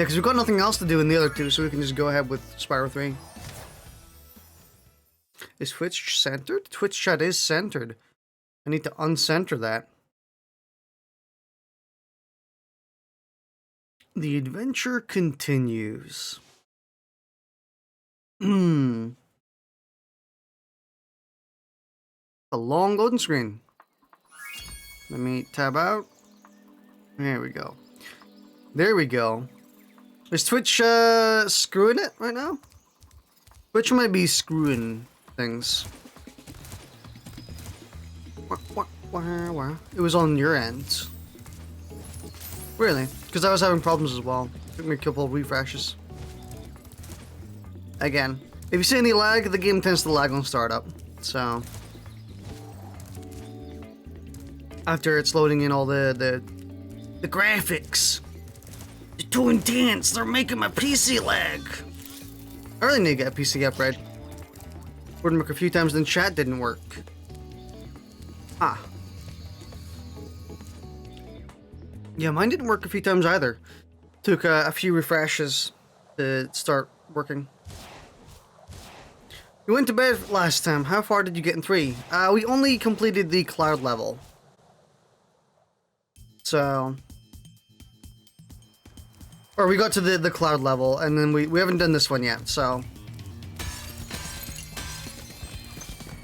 Yeah, because we've got nothing else to do in the other two, so we can just go ahead with Spyro 3. Is Twitch centered? Twitch chat is centered. I need to uncenter that. The adventure continues. A long loading screen. Let me tab out. There we go. There we go. Is Twitch screwing it right now? Twitch might be screwing things. It was on your end. Really? Because I was having problems as well. Took me a couple of refreshes. Again, if you see any lag, the game tends to lag on startup. So after it's loading in all the graphics, they're too intense. They're making my PC lag. I really need to get a PC upgrade. Wouldn't work a few times, then chat didn't work. Ah. Yeah, mine didn't work a few times either. Took a few refreshes to start working. We went to bed last time. How far did you get in 3? We only completed the cloud level. So... Or we got to the cloud level, and then we haven't done this one yet, so...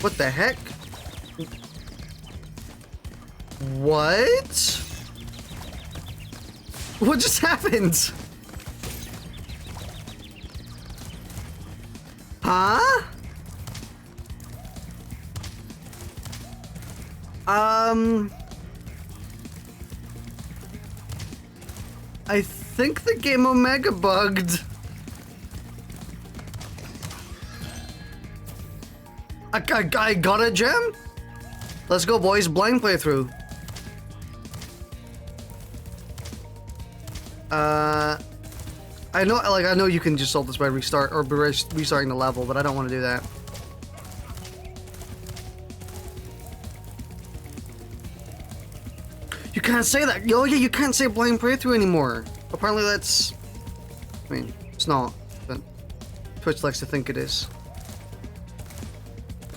What the heck? What? What just happened? Huh? I think the game Omega bugged. I got a gem? Let's go, boys. Blind playthrough. I know you can just solve this by restart or restarting the level, but I don't want to do that. You can't say that. Oh yeah, you can't say blind playthrough anymore. Apparently that's... I mean, it's not, but Twitch likes to think it is.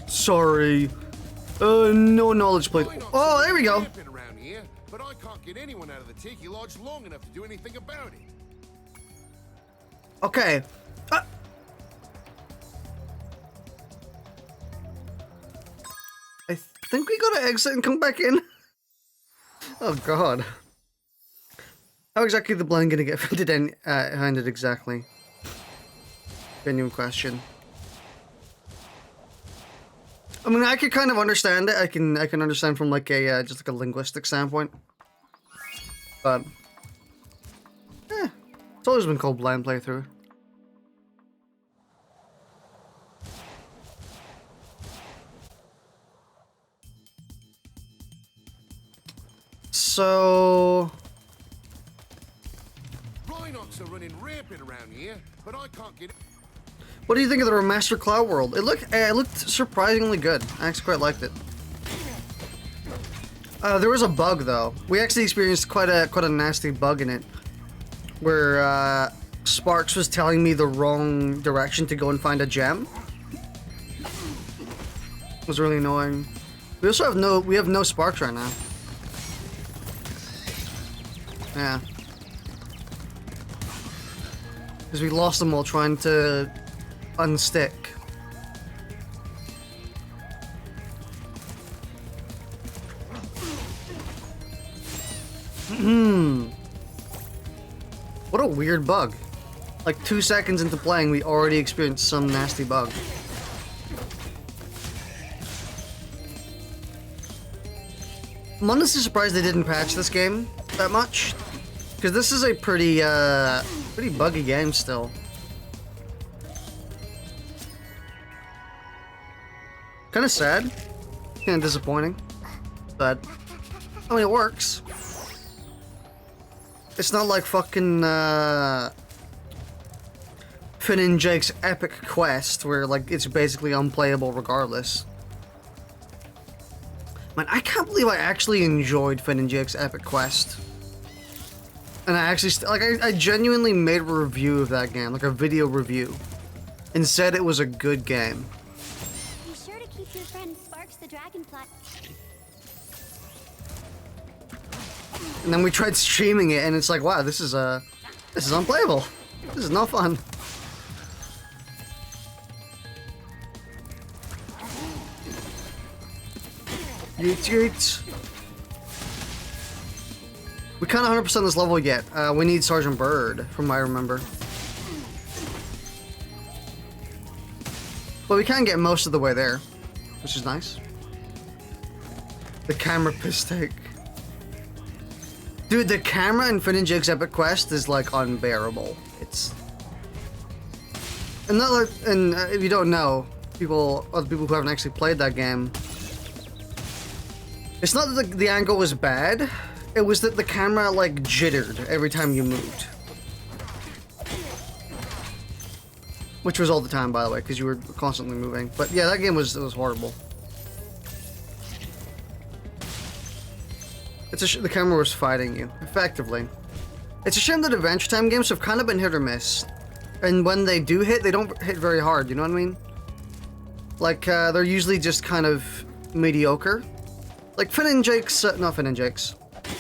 Sorry. No knowledge plate. Oh, there we go. Here, but I can't get anyone out of the Tiki Lodge long enough to do anything about it. Okay. I think we gotta exit and come back in. Oh god. How exactly the blind gonna get handed exactly? Genuine question. I mean, I could kind of understand it. I can understand from like a just like a linguistic standpoint. But it's always been called blind playthrough. So Rhinox are running rampant around here, but I can't get. What do you think of the remastered Cloud World? It looked surprisingly good. I actually quite liked it. There was a bug though. We actually experienced quite a nasty bug in it, where Sparks was telling me the wrong direction to go and find a gem. It was really annoying. We also have no Sparks right now. Yeah. Because we lost them while trying to unstick. What a weird bug. Like 2 seconds into playing, we already experienced some nasty bug. I'm honestly surprised they didn't patch this game that much, because this is a pretty buggy game still. Kind of sad, kind of disappointing, but I mean it works. It's not like fucking Finn and Jake's Epic Quest, where like it's basically unplayable regardless. Man, I can't believe I actually enjoyed Finn and Jake's Epic Quest. And I actually, I genuinely made a review of that game, like a video review, and said it was a good game. Be sure to keep your friend Sparks the Dragonfly. And then we tried streaming it, and it's like, wow, this is unplayable. This is not fun. Yeet yeet. We can't 100% this level yet. We need Sergeant Bird, from what I remember. But we can get most of the way there, which is nice. The camera piss take. Dude, the camera in Finn and Jake's Epic Quest is like unbearable. It's another, and if you don't know, other people who haven't actually played that game, it's not that the angle was bad. It was that the camera like jittered every time you moved. Which was all the time, by the way, because you were constantly moving. But yeah, that game was horrible. The camera was fighting you, effectively. It's a shame that Adventure Time games have kind of been hit or miss. And when they do hit, they don't hit very hard, you know what I mean? Like, they're usually just kind of mediocre. Like Finn and Jake's, not Finn and Jake's.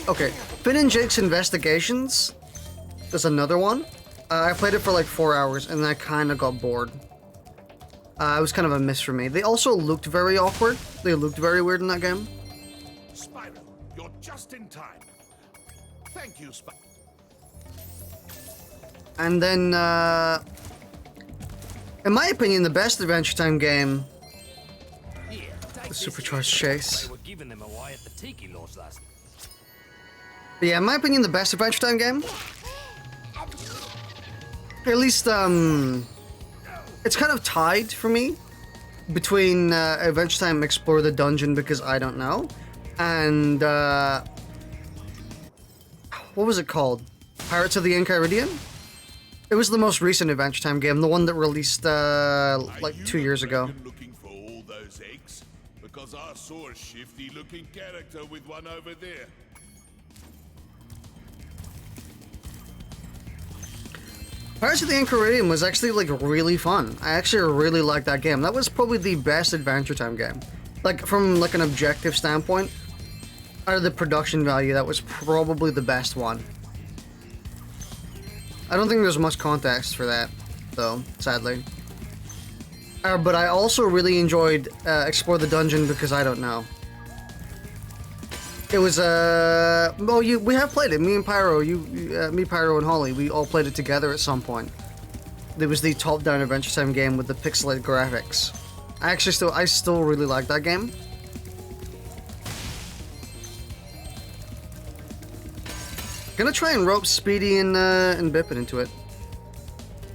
Okay, Finn and Jake's Investigations. There's another one. I played it for like 4 hours and then I kind of got bored. It was kind of a miss for me. They also looked very awkward. They looked very weird in that game. Spyro, you're just in time. Thank you, Spyro. And then, in my opinion, the best Adventure Time game, the Supercharged Chase. But yeah, in my opinion, the best Adventure Time game, at least, it's kind of tied for me between Adventure Time Explore the Dungeon because I don't know, and what was it called? Pirates of the Enchiridion? It was the most recent Adventure Time game, the one that released like 2 years ago. Looking for all those eggs? Because I saw a shifty-looking character with one over there. Pirates of the Enchiridion was actually like really fun. I actually really liked that game. That was probably the best Adventure Time game. Like from like an objective standpoint, out of the production value, that was probably the best one. I don't think there's much context for that, though, sadly. But I also really enjoyed Explore the Dungeon because I don't know. It was, well, we have played it. Me and Pyro, me, Pyro, and Holly, we all played it together at some point. It was the top-down Adventure Time game with the pixelated graphics. I still really like that game. Gonna try and rope Speedy and Bippin into it.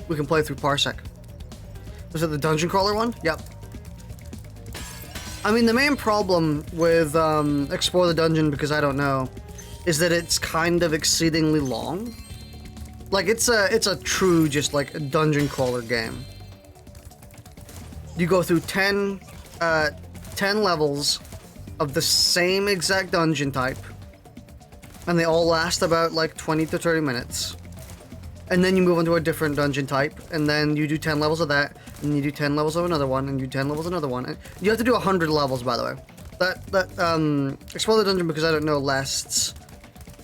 We can play through Parsec. Was it the Dungeon Crawler one? Yep. I mean, the main problem with Explore the Dungeon, because I don't know, is that it's kind of exceedingly long. Like, it's a true, just like, a dungeon crawler game. You go through 10 levels of the same exact dungeon type, and they all last about, like, 20 to 30 minutes. And then you move on to a different dungeon type, and then you do 10 levels of that, and you do 10 levels of another one, and you do 10 levels of another one. And you have to do 100 levels, by the way. Explore the Dungeon, because I don't know, lasts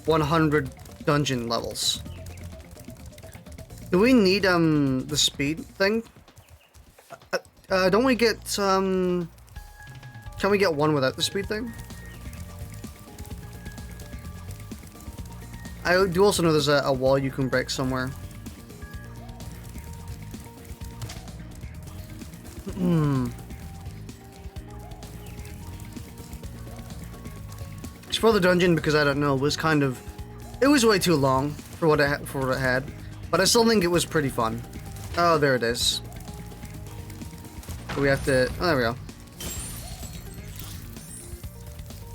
100 dungeon levels. Do we need, the speed thing? Don't we get, can we get one without the speed thing? I do also know there's a wall you can break somewhere. Explore the Dungeon, because I don't know, was kind of... It was way too long for what it had. But I still think it was pretty fun. Oh, there it is. We have to... Oh, there we go.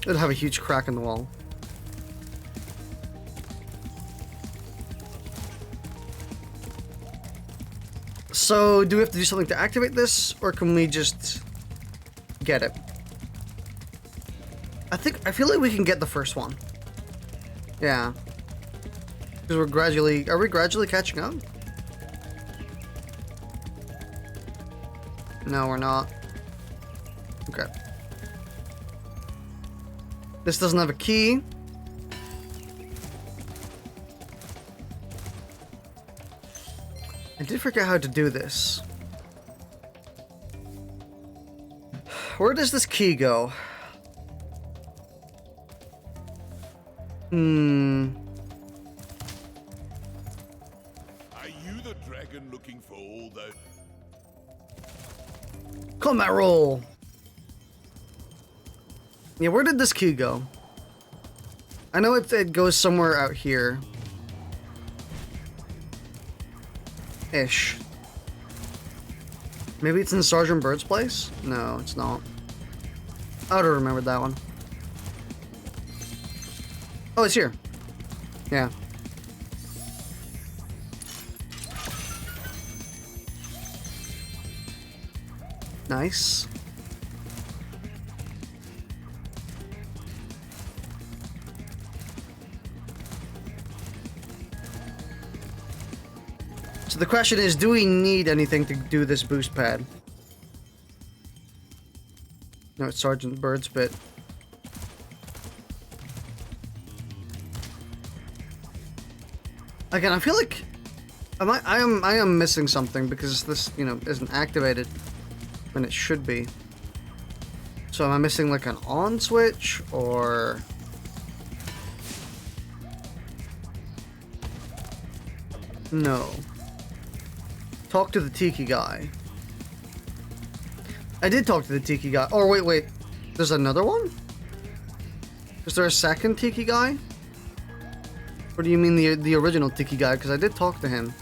It'll have a huge crack in the wall. So, do we have to do something to activate this, or can we just get it? I feel like we can get the first one. Yeah. Because we're gradually... Are we gradually catching up? No, we're not. Okay. This doesn't have a key. I did forget how to do this. Where does this key go? Are you the dragon looking for all the... Combat roll! Yeah, where did this key go? I know it goes somewhere out here. Ish. Maybe it's in Sergeant Bird's place? No, it's not. I would have remembered that one. Oh, it's here. Yeah. Nice. So the question is, do we need anything to do this boost pad? No, it's Sergeant Bird's bit. Again, I feel like I am missing something because this, you know, isn't activated when it should be. So am I missing like an on switch or... No. Talk to the Tiki guy. I did talk to the Tiki guy. Oh, wait. There's another one? Is there a second Tiki guy? Or do you mean the original Tiki guy? Because I did talk to him.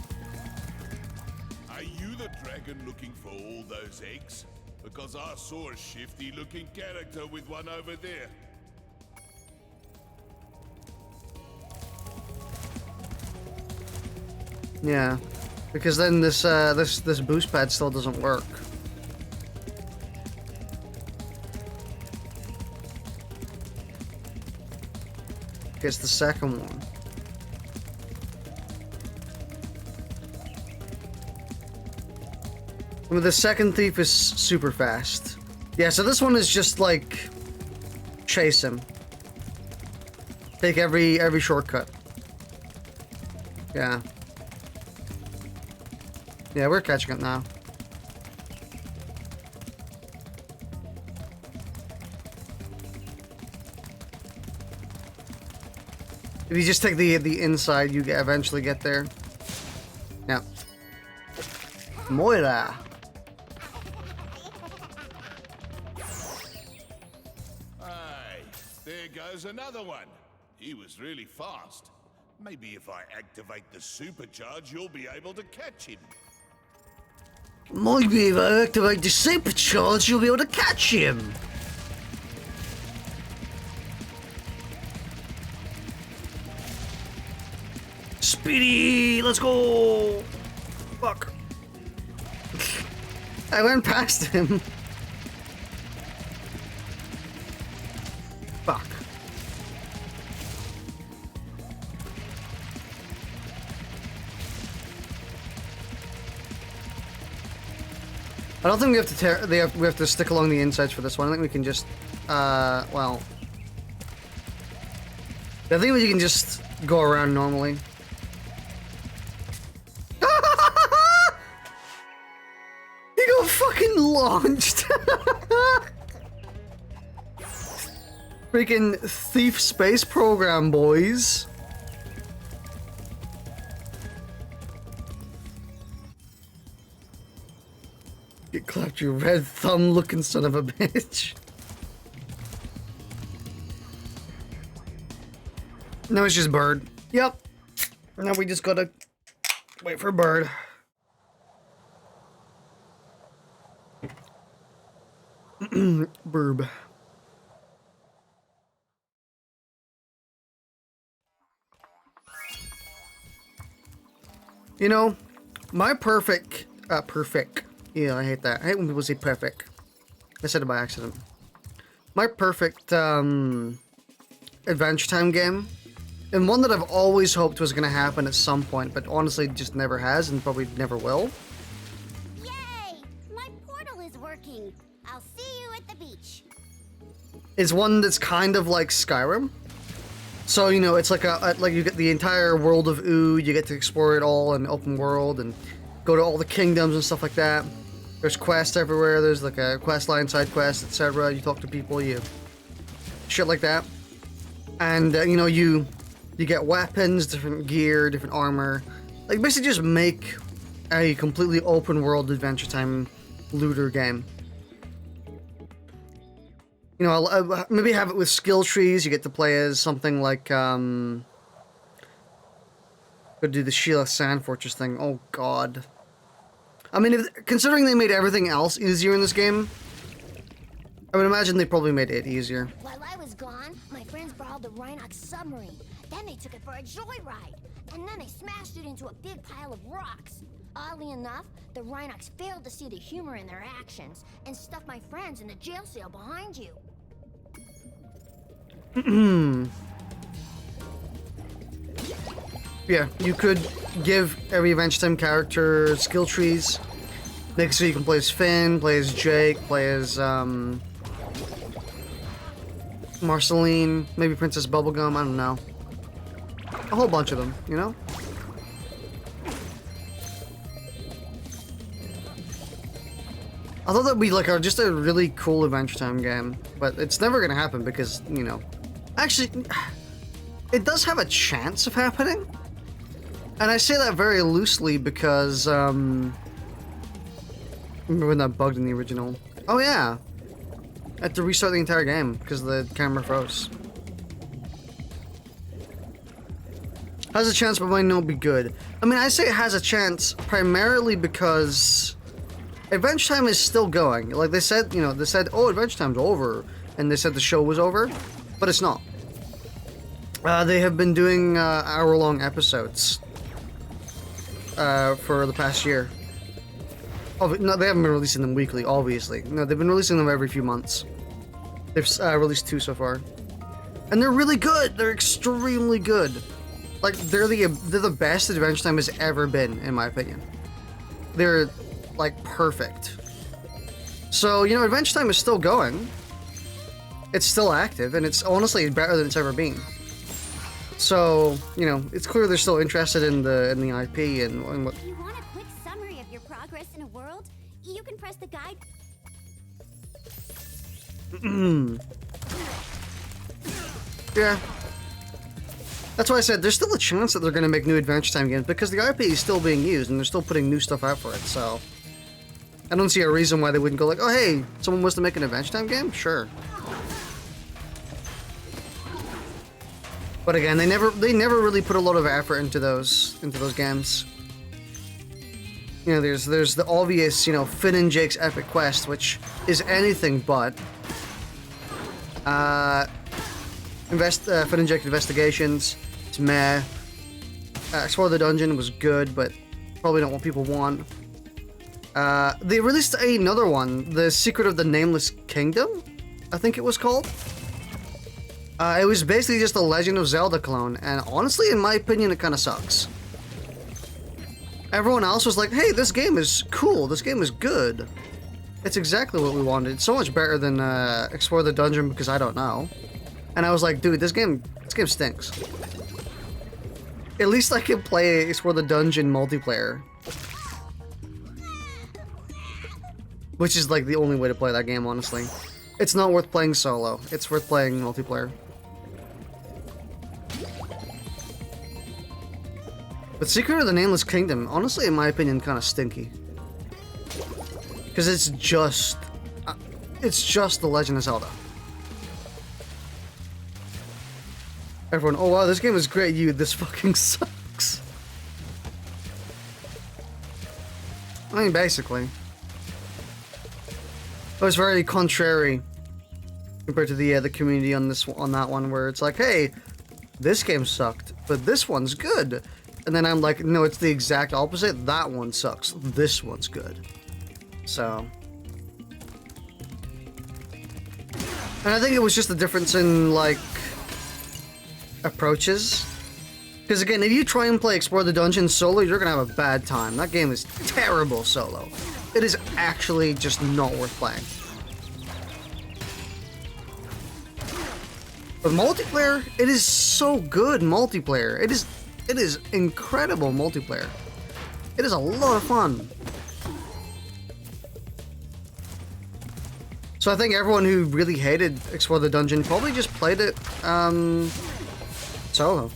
Are you the dragon looking for all those eggs? Because I saw a shifty looking character with one over there. Yeah. Because then this this boost pad still doesn't work. Okay, it's the second one. I mean, the second thief is super fast. Yeah, so this one is just like chase him. Take every shortcut. Yeah. Yeah, we're catching up now. If you just take the inside, you eventually get there. Yeah. Moira. Hey, there goes another one. He was really fast. Maybe if I activate the supercharge, you'll be able to catch him. Maybe if I activate the supercharge, you'll be able to catch him. Speedy, let's go. Fuck. I went past him. Fuck. I don't think we have to tear. We have to stick along the insides for this one. I think we can just, well, I think we can just go around normally. He got fucking launched. Freaking thief space program, boys. Get clapped, you red thumb looking son of a bitch. No, it's just Bird. Yep. Now we just gotta wait for Bird. Burb. You know, my perfect. Yeah, I hate that. I hate when people say perfect. I said it by accident. My perfect Adventure Time game and one that I've always hoped was going to happen at some point, but honestly just never has and probably never will. Yay! My portal is working. I'll see you at the beach. Is one that's kind of like Skyrim. So, you know, it's like like you get the entire world of Ood, you get to explore it all in open world and go to all the kingdoms and stuff like that. There's quests everywhere, there's like a quest line, side quest, etc. You talk to people, you shit like that. And, you know, you get weapons, different gear, different armor. Like, basically just make a completely open world Adventure Time looter game. You know, maybe have it with skill trees. You get to play as something like, go do the Sheila Sand Fortress thing. Oh, God. I mean, considering they made everything else easier in this game, I would imagine they probably made it easier. While I was gone, my friends borrowed the Rhinox submarine. Then they took it for a joyride. And then they smashed it into a big pile of rocks. Oddly enough, the Rhinox failed to see the humor in their actions and stuffed my friends in the jail cell behind you. Yeah, you could give every Adventure Time character skill trees. Make it so you can play as Finn, play as Jake, play as, Marceline, maybe Princess Bubblegum, I don't know. A whole bunch of them, you know? I thought that'd be like just a really cool Adventure Time game, but it's never gonna happen because, you know... Actually, it does have a chance of happening. And I say that very loosely because, remember when that bugged in the original? Oh yeah! I had to restart the entire game because the camera froze. Has a chance, but might not be good. I mean, I say it has a chance primarily because Adventure Time is still going. Like they said, you know, they said, oh, Adventure Time's over, and they said the show was over, but it's not. They have been doing hour-long episodes for the past year. Oh, no, they haven't been releasing them weekly, obviously. No, they've been releasing them every few months. They've released 2 so far, and they're really good. They're extremely good. Like they're the best Adventure Time has ever been, in my opinion. They're like perfect. So, you know, Adventure Time is still going. It's still active, and it's honestly better than it's ever been. So, you know, it's clear they're still interested in the IP and what. If you want a quick summary of your progress in a world, you can press the guide. Yeah. That's why I said there's still a chance that they're going to make new Adventure Time games because the IP is still being used and they're still putting new stuff out for it, so... I don't see a reason why they wouldn't go like, oh hey, someone wants to make an Adventure Time game? Sure. But again, they never really put a lot of effort into those games. You know, there's the obvious, you know, Finn and Jake's epic quest, which is anything but Finn and Jake Investigations. It's meh. Explore the Dungeon was good, but probably not what people want. They released another one, The Secret of the Nameless Kingdom, I think it was called. It was basically just a Legend of Zelda clone, and honestly, in my opinion, it kind of sucks. Everyone else was like, hey, this game is cool, this game is good. It's exactly what we wanted. It's so much better than Explore the Dungeon because I don't know. And I was like, dude, this game stinks. At least I can play Explore the Dungeon multiplayer. Which is like the only way to play that game, honestly. It's not worth playing solo. It's worth playing multiplayer. But Secret of the Nameless Kingdom, honestly, in my opinion, kind of stinky. Because it's just The Legend of Zelda. Everyone, oh wow, this game is great, this fucking sucks. I mean, basically. It was very contrary compared to the community on that one, where it's like, hey, this game sucked, but this one's good. And then I'm like, no, it's the exact opposite. That one sucks. This one's good. So. And I think it was just the difference in, like, approaches. Because again, if you try and play Explore the Dungeon solo, you're gonna have a bad time. That game is terrible solo. It is actually just not worth playing. But multiplayer, it is so good multiplayer. It is incredible multiplayer. It is a lot of fun. So I think everyone who really hated Explore the Dungeon probably just played it solo.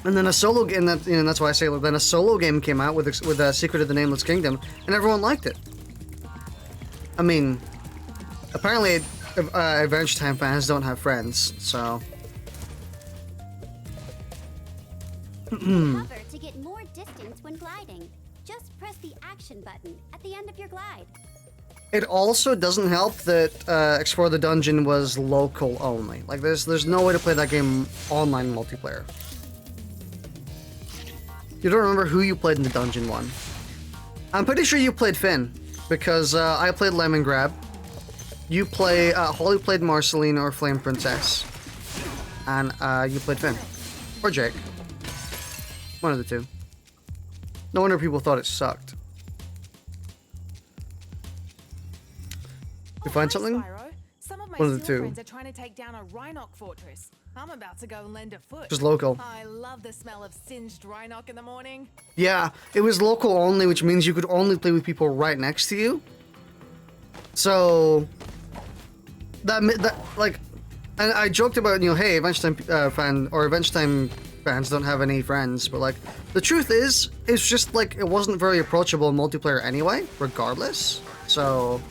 And then a solo game, that's why I say then a solo game came out with Secret of the Nameless Kingdom, and everyone liked it. I mean, apparently Adventure Time fans don't have friends, so. Hover to get more distance when gliding. Just press the action button at the end of your glide. It also doesn't help that Explore the Dungeon was local only. Like, there's no way to play that game online multiplayer. You don't remember who you played in the dungeon one. I'm pretty sure you played Finn, because I played Lemon Grab. You play, Holly played Marceline or Flame Princess. And you played Finn. Or Jake. One of the two. No wonder people thought it sucked. You find something? Spyro. Some of my One of the seal two. friends are trying to take down a Rhinoc fortress. I'm about to go and lend a foot. Just local. I love the smell of singed Rhinoc in the morning. Yeah, it was local only, which means you could only play with people right next to you. So that like, and I joked about, you know, hey, Adventure Time Adventure Time fans don't have any friends, but like the truth is, it's just like it wasn't very approachable in multiplayer anyway, regardless. So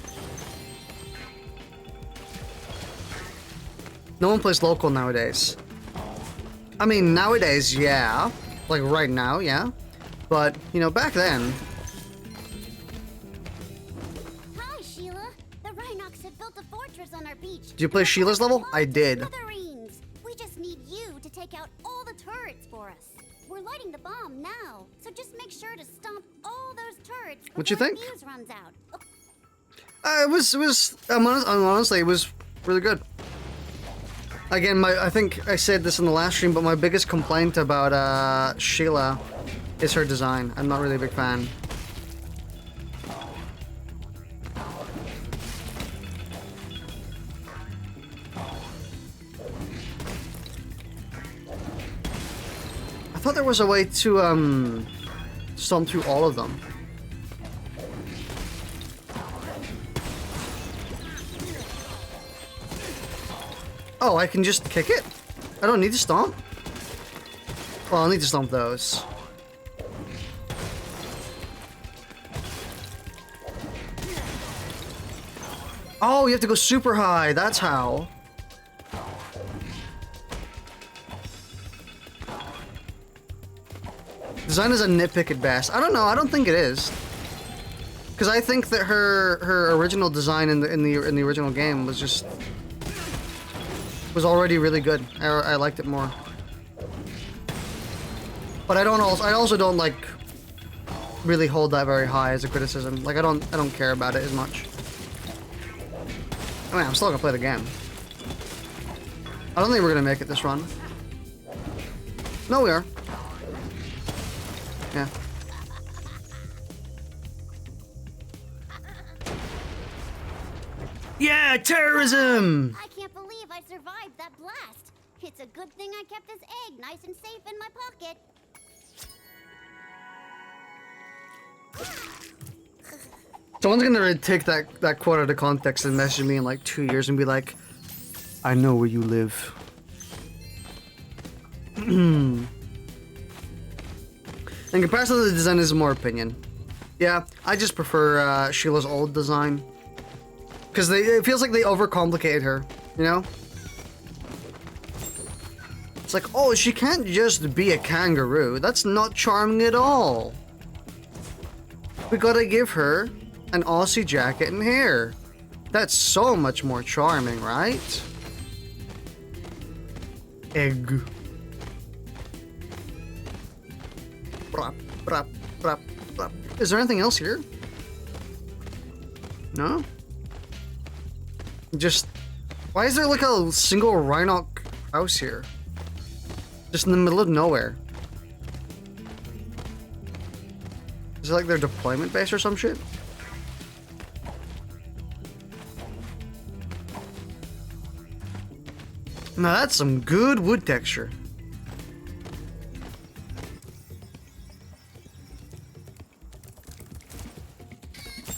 no one plays local nowadays. I mean, nowadays, yeah. Like, right now, yeah. But, you know, back then... Hi, Sheila. The Rhinocs have built a fortress on our beach. Did you play Sheila's level? I did. Smithereens. We just need you to take out all the turrets for us. We're lighting the bomb now, so just make sure to stomp all those turrets What'd you think? before the fuse runs out. Honestly, it was really good. Again, I think I said this in the last stream, but my biggest complaint about Sheila is her design. I'm not really a big fan. I thought there was a way to stomp through all of them. Oh, I can just kick it? I don't need to stomp? Well, I'll need to stomp those. Oh, you have to go super high. That's how. Design is a nitpick at best. I don't know. I don't think it is. Because I think that her original design in the original game was already really good. I liked it more. But I also don't like really hold that very high as a criticism. Like I don't care about it as much. I mean, I'm still gonna play the game. I don't think we're gonna make it this run. No, we are. Yeah. Yeah, terrorism! I can't believe I survived that blast. It's a good thing I kept this egg nice and safe in my pocket. Someone's gonna take that quote out of context and message me in like 2 years and be like, I know where you live. In comparison to the design, is more opinion. Yeah, I just prefer Sheila's old design. Because it feels like they overcomplicated her, you know? It's like, oh, she can't just be a kangaroo. That's not charming at all. We gotta give her an Aussie jacket and hair. That's so much more charming, right? Egg. Brap, brap, brap, brap. Is there anything else here? No? Just... Why is there like a single Rhinoc house here? Just in the middle of nowhere. Is it like their deployment base or some shit? Now that's some good wood texture.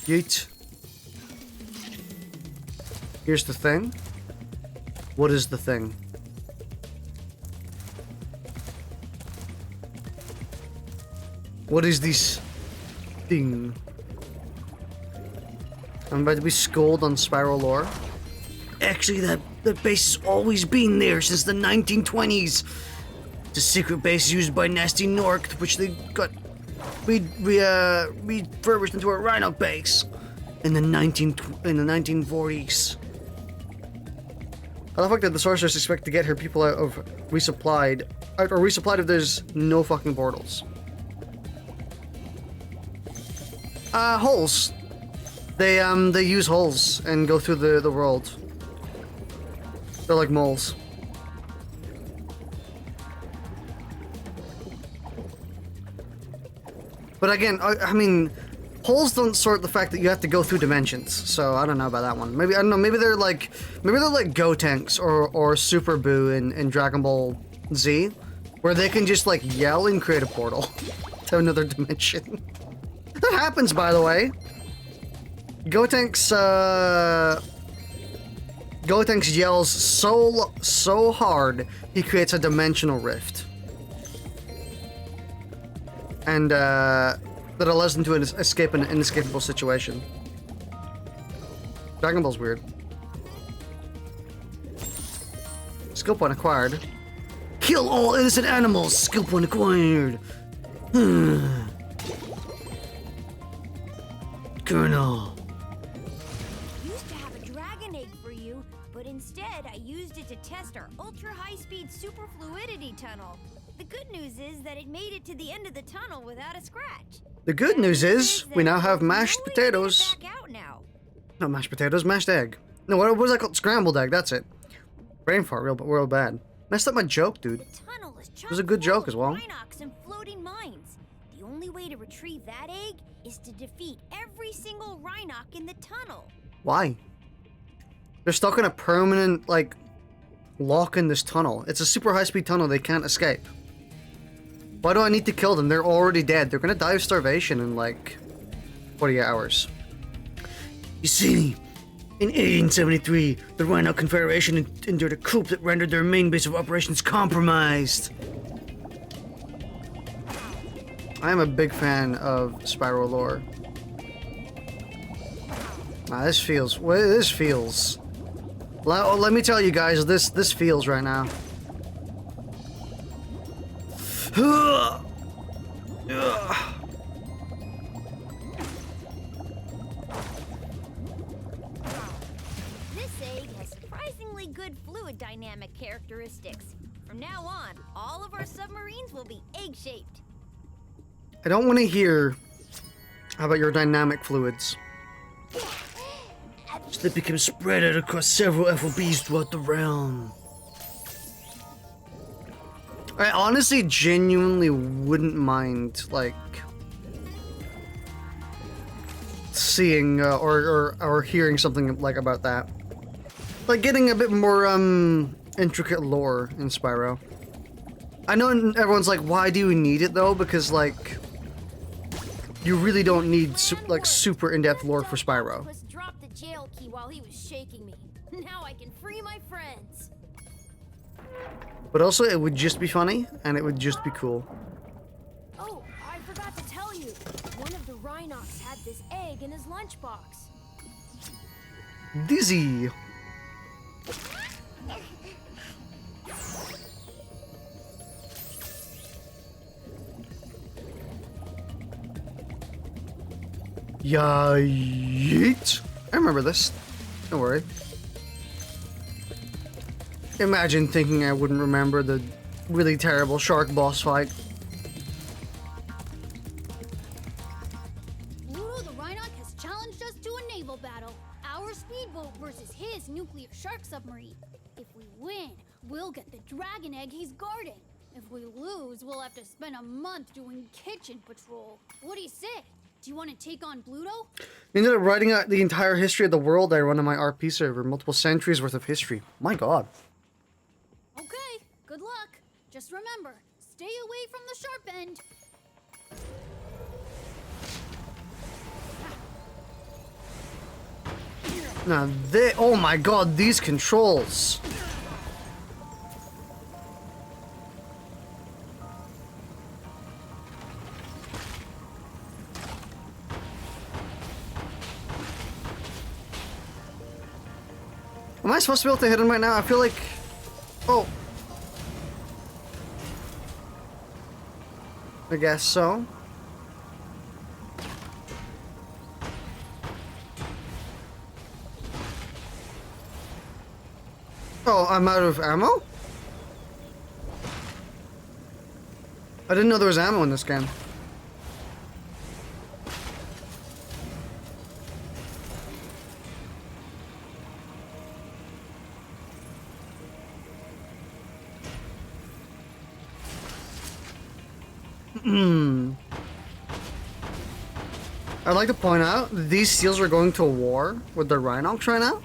Yeet. Here's the thing. What is the thing? What is this thing? I'm about to be schooled on Spyro lore. Actually, that base has always been there since the 1920s. It's a secret base used by Nasty Nork, which they got refurbished into a Rhino base in the 1940s. I love that the sorceress expect to get her people out of resupplied if there's no fucking portals. Holes. They use holes and go through the world. They're like moles. But again, I mean, holes don't sort the fact that you have to go through dimensions. So I don't know about that one. Maybe I don't know. Maybe they're like Go Tanks or Super Boo in Dragon Ball Z, where they can just like yell and create a portal to another dimension. That happens, by the way. Gotenks yells so hard he creates a dimensional rift, and that allows him to escape an inescapable situation. Dragon Ball's weird. Skill point acquired. Kill all innocent animals. Skill point acquired. Colonel. Used to have a dragon egg for you, but instead I used it to test our ultra-high-speed super fluidity tunnel. The good news is that it made it to the end of the tunnel without a scratch. The good news is we now have mashed potatoes. Back out now. Not mashed potatoes, mashed egg. No, what was that called? Scrambled egg, that's it. Brain fart, real bad. Messed up my joke, dude. The tunnel is It was a good joke as well. Rhinox and floating mines. The only way to retrieve that egg is to defeat every single Rhinoc in the tunnel. Why? They're stuck in a permanent, like, lock in this tunnel. It's a super high-speed tunnel they can't escape. Why do I need to kill them? They're already dead. They're gonna die of starvation in, like, 48 hours. You see, in 1873, the Rhino Confederation endured a coup that rendered their main base of operations compromised. I am a big fan of Spyro lore. This feels. Let me tell you guys, this feels right now. This egg has surprisingly good fluid dynamic characteristics. From now on, all of our submarines will be egg-shaped. I don't want to hear about your dynamic fluids. So they become spread out across several FOBs throughout the realm. I honestly genuinely wouldn't mind, like, seeing or hearing something like about that. Like getting a bit more intricate lore in Spyro. I know everyone's like, why do you need it though? Because like you really don't need super in-depth lore for Spyro. Dropped the jail key while he was shaking me. Now I can free my friends. But also it would just be funny and it would just be cool. Oh, I forgot to tell you. One of the Rhinocs had this egg in his lunchbox. Dizzy. Yeet. I remember this. Don't worry. Imagine thinking I wouldn't remember the really terrible shark boss fight. Ludo the Rhinoc has challenged us to a naval battle. Our speedboat versus his nuclear shark submarine. If we win, we'll get the dragon egg he's guarding. If we lose, we'll have to spend a month doing kitchen patrol. What do you say? Do you want to take on Bluto? You ended up writing out the entire history of the world I run on my RP server, multiple centuries worth of history. My god. Okay, good luck. Just remember, stay away from the sharp end. Now they, oh my god, these controls. Am I supposed to be able to hit him right now? I feel like, oh. I guess so. Oh, I'm out of ammo? I didn't know there was ammo in this game. I'd like to point out, these seals are going to war with the Rhinox right now.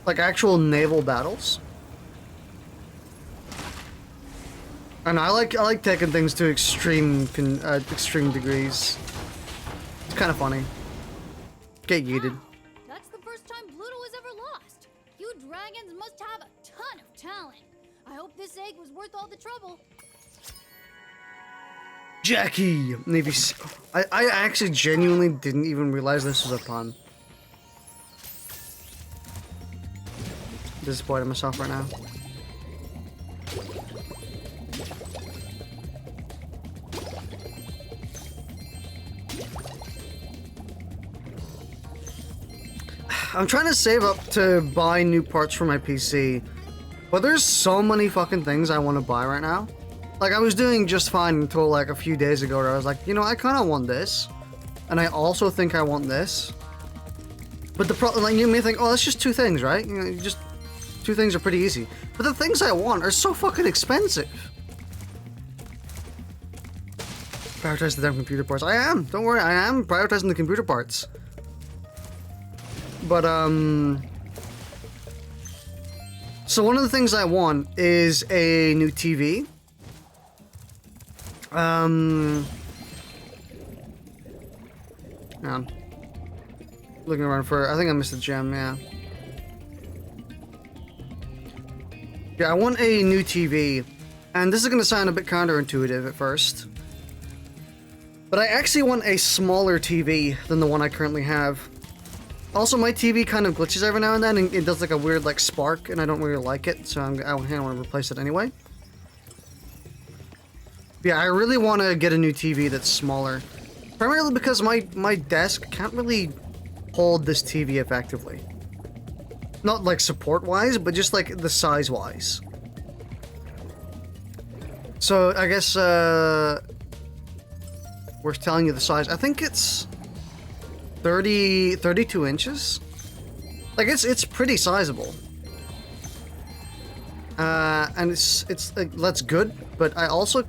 Like actual naval battles. And I like taking things to extreme degrees. It's kind of funny. Get yeeted. Wow, that's the first time Bluto has ever lost. You dragons must have a ton of talent. I hope this egg was worth all the trouble. Jackie! Navy SEAL. I actually genuinely didn't even realize this was a pun. Disappointed myself right now. I'm trying to save up to buy new parts for my PC, but there's so many fucking things I want to buy right now. Like, I was doing just fine until like a few days ago where I was like, you know, I kind of want this, and I also think I want this. But the problem, like, you may think, oh, that's just two things, right? You know, just two things are pretty easy. But the things I want are so fucking expensive. Prioritize the damn computer parts. I am. Don't worry, I am prioritizing the computer parts. But, so one of the things I want is a new TV. Yeah. Looking around for, I think I missed a gem, yeah. Yeah, I want a new TV. And this is going to sound a bit counterintuitive at first. But I actually want a smaller TV than the one I currently have. Also, my TV kind of glitches every now and then, and it does like a weird like spark, and I don't really like it, so I want to replace it anyway. Yeah, I really want to get a new TV that's smaller. Primarily because my desk can't really hold this TV effectively. Not like support-wise, but just like the size-wise. So, I guess, worth telling you the size. I think it's 32 inches. Like, it's pretty sizable. And it's like, that's good, but I also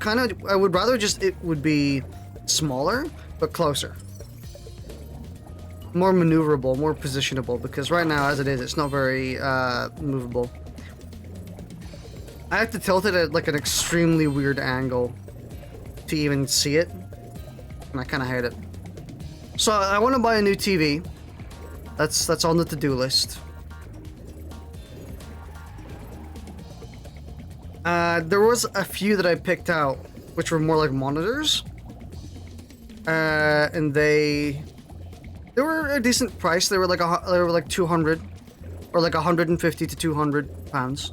I would rather just it would be smaller, but closer. More maneuverable, more positionable, because right now, as it is, it's not very, movable. I have to tilt it at, like, an extremely weird angle to even see it, and I kind of hate it. So, I want to buy a new TV. That's on the to-do list. There was a few that I picked out, which were more like monitors. And they were a decent price. They were like 200, or like 150 to 200 pounds.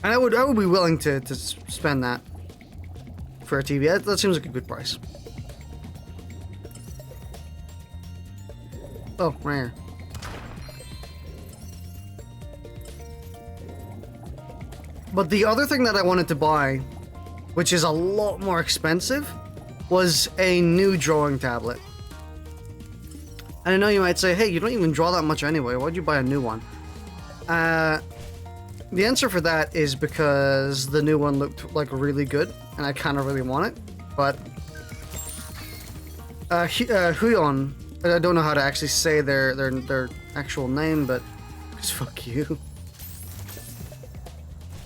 And I would be willing to spend that for a TV. That seems like a good price. Oh, right here. But the other thing that I wanted to buy, which is a lot more expensive, was a new drawing tablet. And I know you might say, hey, you don't even draw that much anyway, why'd you buy a new one? The answer for that is because the new one looked like really good, and I kind of really want it. But Huion, I don't know how to actually say their actual name, but just fuck you.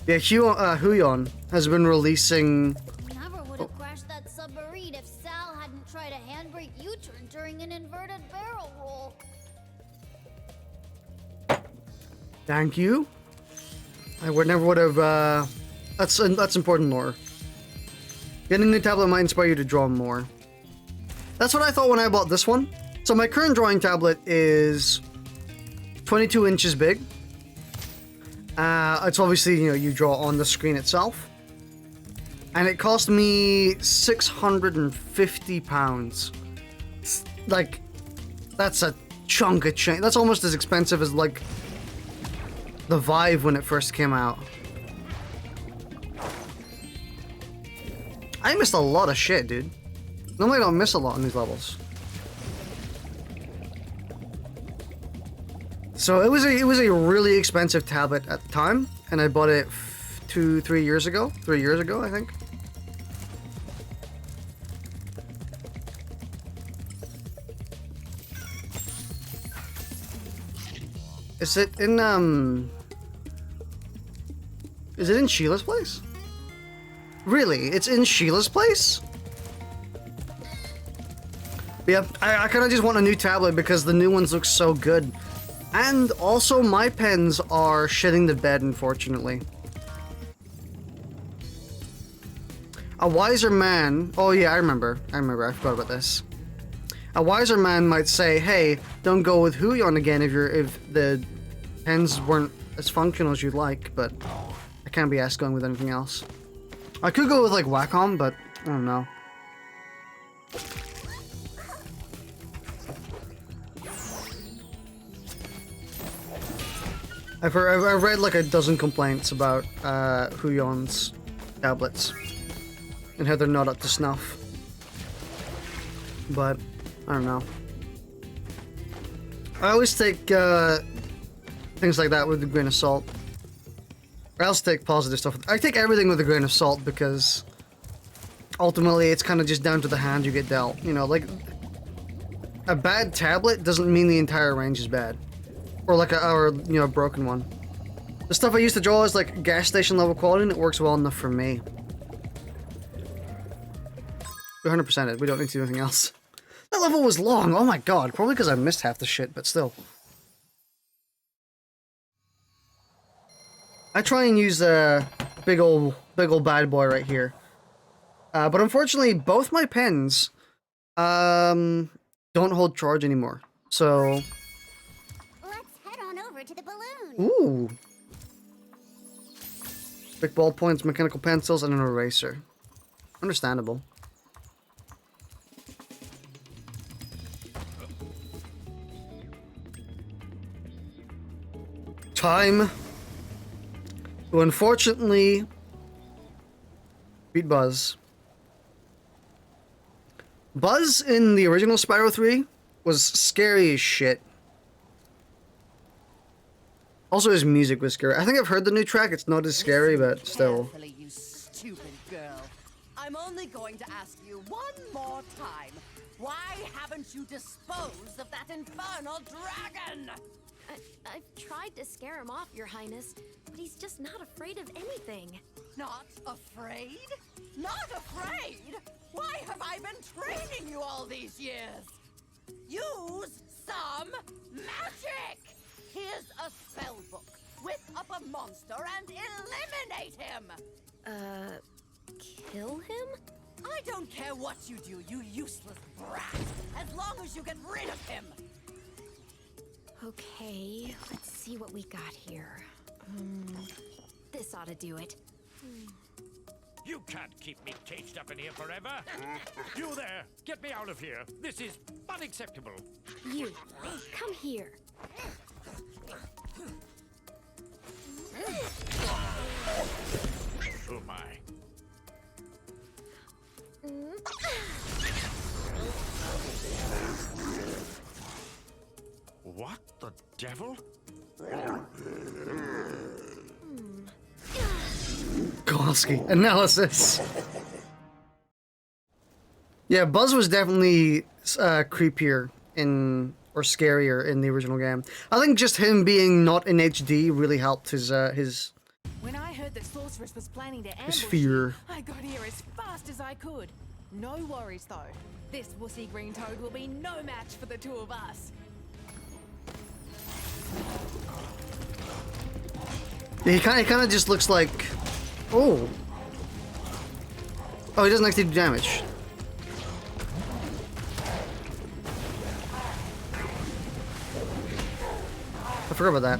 Yeah, Huion has been releasing. Never would have crashed that submarine if Sal hadn't tried a handbrake U-turn during an inverted barrel roll. Thank you. I never would have. That's important lore. Getting a new tablet might inspire you to draw more. That's what I thought when I bought this one. So my current drawing tablet is 22 inches big. It's obviously, you know, you draw on the screen itself. And it cost me £650. Like, that's a chunk of change. That's almost as expensive as, like, the Vive when it first came out. I missed a lot of shit, dude. Normally I don't miss a lot in these levels. So it was a really expensive tablet at the time, and I bought it 3 years ago, I think. Is it in Sheila's place? Really? It's in Sheila's place? But yeah, I kind of just want a new tablet because the new ones look so good. And also, my pens are shitting the bed, unfortunately. A wiser man... Oh yeah, I remember. I forgot about this. A wiser man might say, hey, don't go with Huion again if the pens weren't as functional as you'd like, but I can't be asked going with anything else. I could go with, like, Wacom, but I don't know. I've read like a dozen complaints about Huion's tablets and how they're not up to snuff. But I don't know. I always take things like that with a grain of salt. I also take positive stuff. I take everything with a grain of salt because ultimately it's kind of just down to the hand you get dealt. You know, like a bad tablet doesn't mean the entire range is bad. Or like a broken one. The stuff I used to draw is like gas station level quality and it works well enough for me. We 100%ed. We don't need to do anything else. That level was long. Oh my god. Probably because I missed half the shit, but still. I try and use a big old bad boy right here. But unfortunately, both my pens don't hold charge anymore. So... To the balloon. Ooh. Big ballpoints, mechanical pencils, and an eraser. Understandable. Time to unfortunately beat Buzz. Buzz in the original Spyro 3 was scary as shit. Also, his music was scary. I think I've heard the new track. It's not as scary, but still. Carefully, you stupid girl. I'm only going to ask you one more time. Why haven't you disposed of that infernal dragon? I've tried to scare him off, Your Highness, but he's just not afraid of anything. Not afraid? Not afraid? Why have I been training you all these years? Use some magic! Here's a spell book. Whip up a monster and eliminate him! Kill him? I don't care what you do, you useless brat, as long as you get rid of him! Okay, let's see what we got here. This ought to do it. You can't keep me caged up in here forever! You there! Get me out of here! This is unacceptable! You, come here. Oh my. What the devil? Lebowski analysis. Yeah, Buzz was definitely creepier in or scarier in the original game. I think just him being not in HD really helped his When I heard that Sorceress was planning to ambush fear. you, I got here as fast as I could. No worries though. This wussy green toad will be no match for the two of us. Yeah, he kind of just looks like, oh, he doesn't actually do damage. I forgot about that.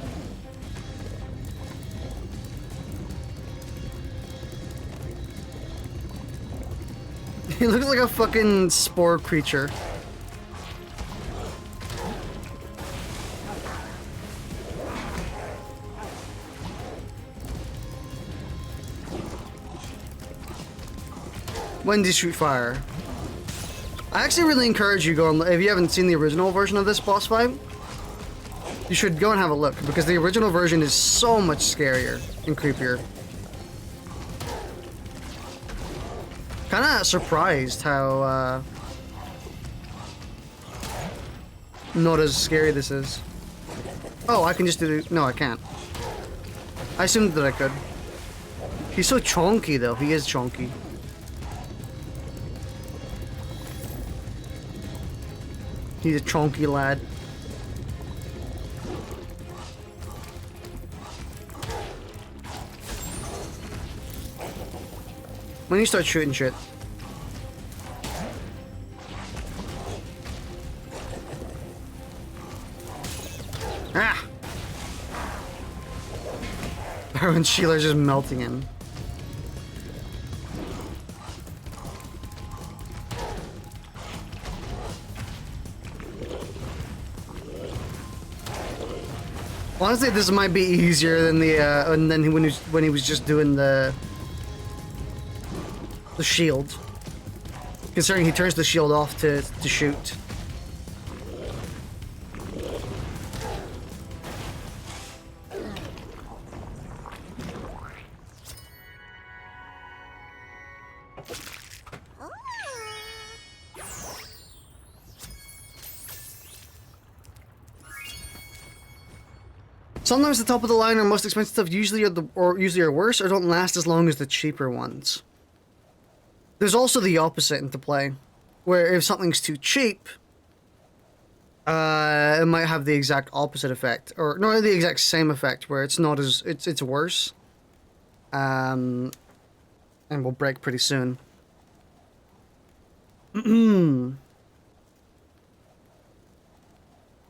He looks like a fucking spore creature. When do you shoot fire? I actually really encourage you if you haven't seen the original version of this boss fight, you should go and have a look, because the original version is so much scarier and creepier. Kinda surprised how not as scary this is. Oh, I can just do no, I can't. I assumed that I could. He's so chonky though, he is chonky. He's a chonky lad. When you start shooting shit. Ah! Barrow and Sheila are just melting in. Honestly, this might be easier than the and then when he was just doing the shield. Considering he turns the shield off to shoot. Sometimes the top of the line or most expensive stuff usually are worse or don't last as long as the cheaper ones. There's also the opposite into play, where if something's too cheap, it might have the exact opposite effect, or not the exact same effect, where it's not as it's worse, and will break pretty soon.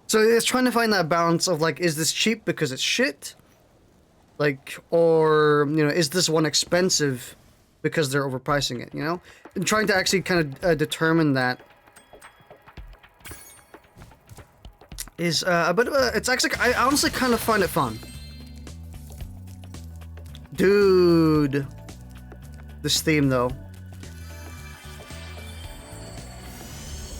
So it's trying to find that balance of like, is this cheap because it's shit, like, or is this one expensive because they're overpricing it, and trying to actually kind of determine that is a bit of a, it's actually, I honestly kind of find it fun. Dude, this theme though.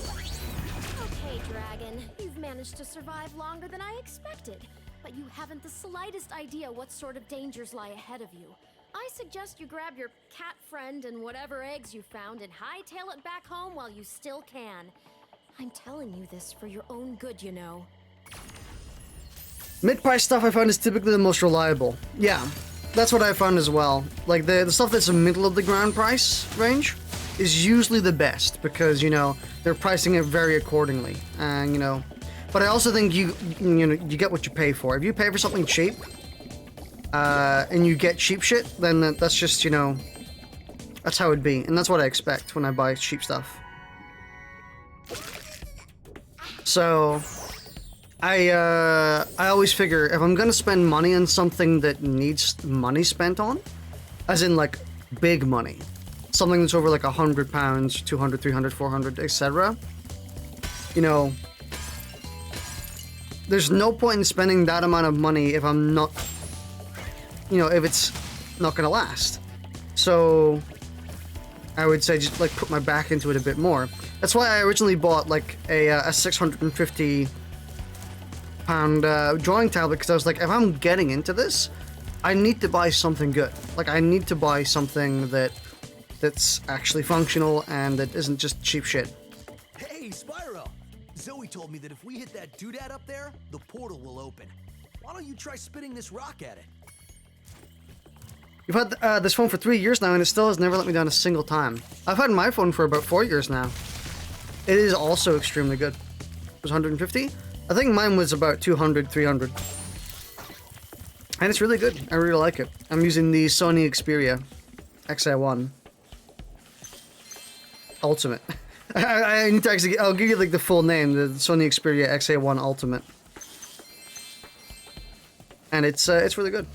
Okay, Dragon, you've managed to survive longer than I expected, but you haven't the slightest idea what sort of dangers lie ahead of you. I suggest you grab your cat friend and whatever eggs you found and hightail it back home while you still can. I'm telling you this for your own good, Mid-price stuff I found is typically the most reliable. Yeah, that's what I found as well. Like the stuff that's in the middle of the ground price range is usually the best because, they're pricing it very accordingly. And, but I also think you get what you pay for. If you pay for something cheap, and you get cheap shit, then that's just, that's how it'd be. And that's what I expect when I buy cheap stuff. So, I always figure if I'm gonna spend money on something that needs money spent on, as in like big money, something that's over like £100, 200, 300, 400, etc. There's no point in spending that amount of money if I'm not, if it's not gonna last. So I would say just like put my back into it a bit more. That's why I originally bought like a £650 drawing tablet, because I was like, if I'm getting into this, I need to buy something good. Like, I need to buy something that's actually functional and that isn't just cheap shit. Hey, Spyro! Zoe told me that if we hit that doodad up there, the portal will open. Why don't you try spitting this rock at it? You've had this phone for 3 years now, and it still has never let me down a single time. I've had my phone for about 4 years now. It is also extremely good. It was 150? I think mine was about 200, 300. And it's really good. I really like it. I'm using the Sony Xperia XA1 Ultimate. I need to actually, I'll give you like the full name, the Sony Xperia XA1 Ultimate. And it's really good.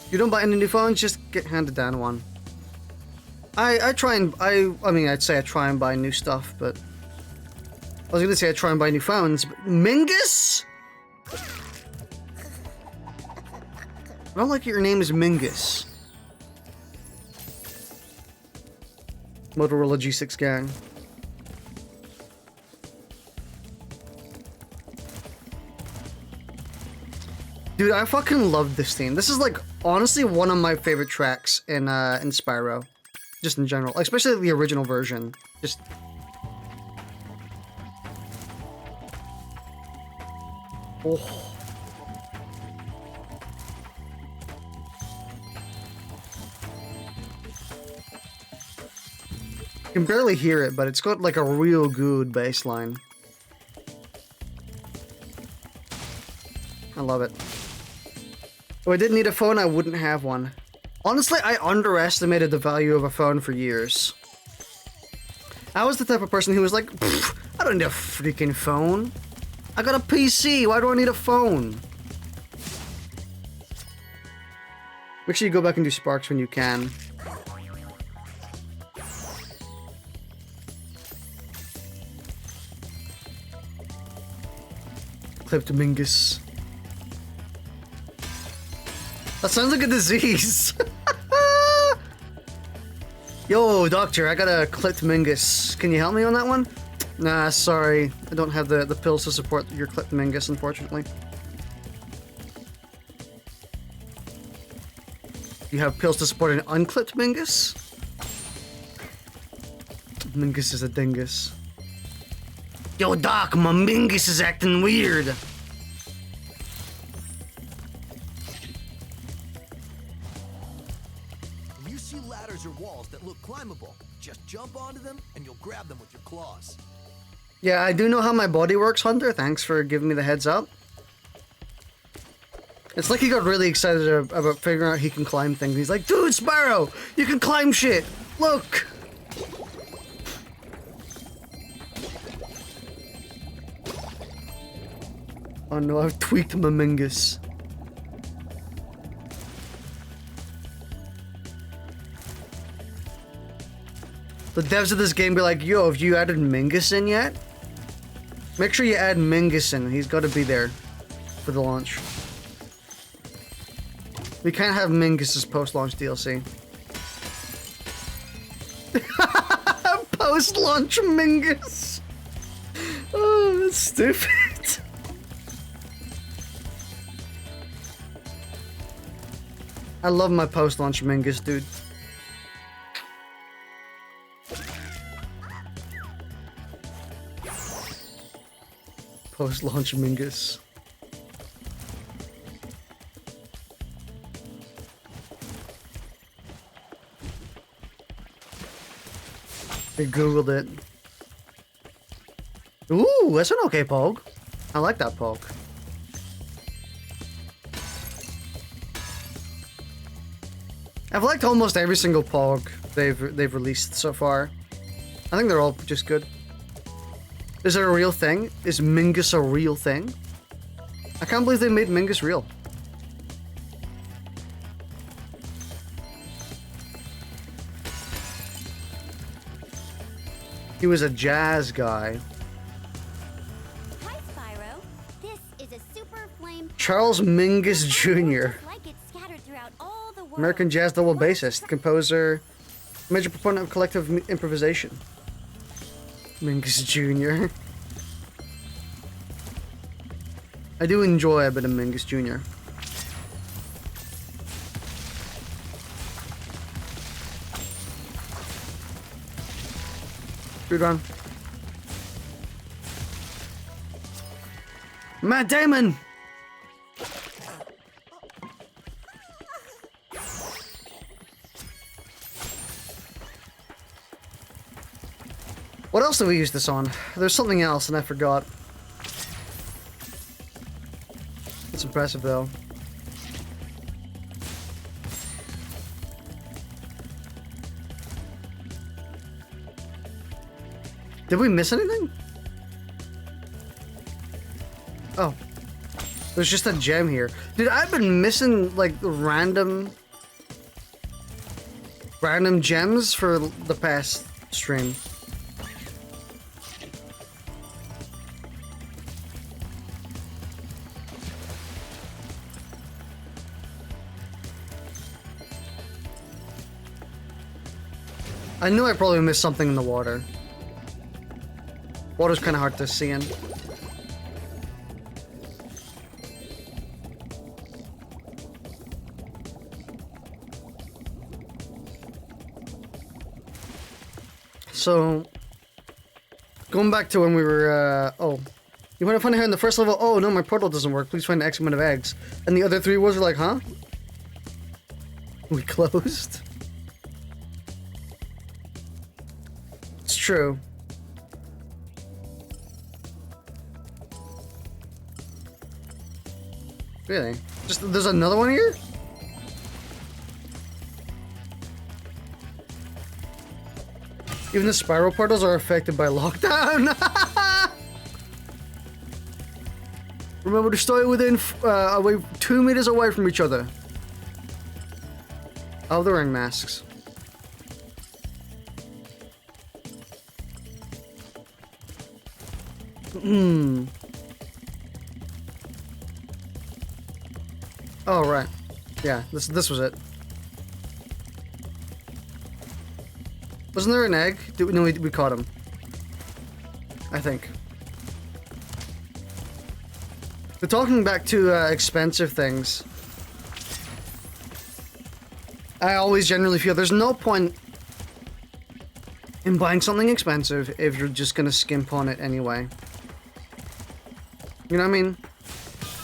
You don't buy any new phones, just get handed down one. I try and, I mean, I'd say I try and buy new stuff, but I was gonna say I try and buy new phones, but Mingus? I don't like your name is Mingus. Motorola G6 gang. Dude, I fucking love this theme. This is like honestly one of my favorite tracks in Spyro, just in general, especially the original version. Just oh. You can barely hear it, but it's got like a real good bass line. I love it. If I didn't need a phone, I wouldn't have one. Honestly, I underestimated the value of a phone for years. I was the type of person who was like, I don't need a freaking phone. I got a PC, why do I need a phone? Make sure you go back and do Sparks when you can. Kleptomingus. That sounds like a disease. Yo, doctor, I got a kleptomingus. Can you help me on that one? Nah, sorry. I don't have the pills to support your kleptomingus, unfortunately. You have pills to support an unclipped mingus? Mingus is a dingus. Yo, doc, my mingus is acting weird. When you see ladders or walls that look climbable, just jump onto them and you'll grab them with your claws. Yeah, I do know how my body works, Hunter. Thanks for giving me the heads up. It's like he got really excited about figuring out he can climb things. He's like, dude, Spyro, you can climb shit. Look. Oh no, I've tweaked my mingus. The devs of this game be like, yo, have you added Mingus in yet? Make sure you add Mingus in. He's got to be there for the launch. We can't have Mingus's post-launch DLC. Post-launch Mingus! Oh, that's stupid. I love my post-launch Mingus, dude. Post-launch Mingus. I googled it. Ooh, that's an okay poke. I like that poke. I've liked almost every single pog they've released so far. I think they're all just good. Is it a real thing? Is Mingus a real thing? I can't believe they made Mingus real. He was a jazz guy. Hi, Spyro. This is a super flame. Charles Mingus Jr. Like it scattered throughout all the world. American jazz double bassist, composer, major proponent of collective improvisation. Mingus Jr. I do enjoy a bit of Mingus Jr. Good run. Matt Damon! What else did we use this on? There's something else and I forgot. It's impressive though. Did we miss anything? Oh. There's just a gem here. Dude, I've been missing, like, random gems for the past stream. I knew I probably missed something in the water. Water's kind of hard to see in. So, going back to when we were, oh, you want to find her in the first level? Oh, no, my portal doesn't work. Please find X amount of eggs. And the other three was like, huh? We closed? It's true. Really? Just, there's another one here? Even the Spyro portals are affected by lockdown. Remember to stay within, away 2 meters away from each other. Oh, they're wearing masks. Hmm. Oh, right. Yeah, this was it. Wasn't there an egg? No, we caught him. I think. But talking back to expensive things, I always generally feel there's no point in buying something expensive if you're just gonna skimp on it anyway. You know what I mean?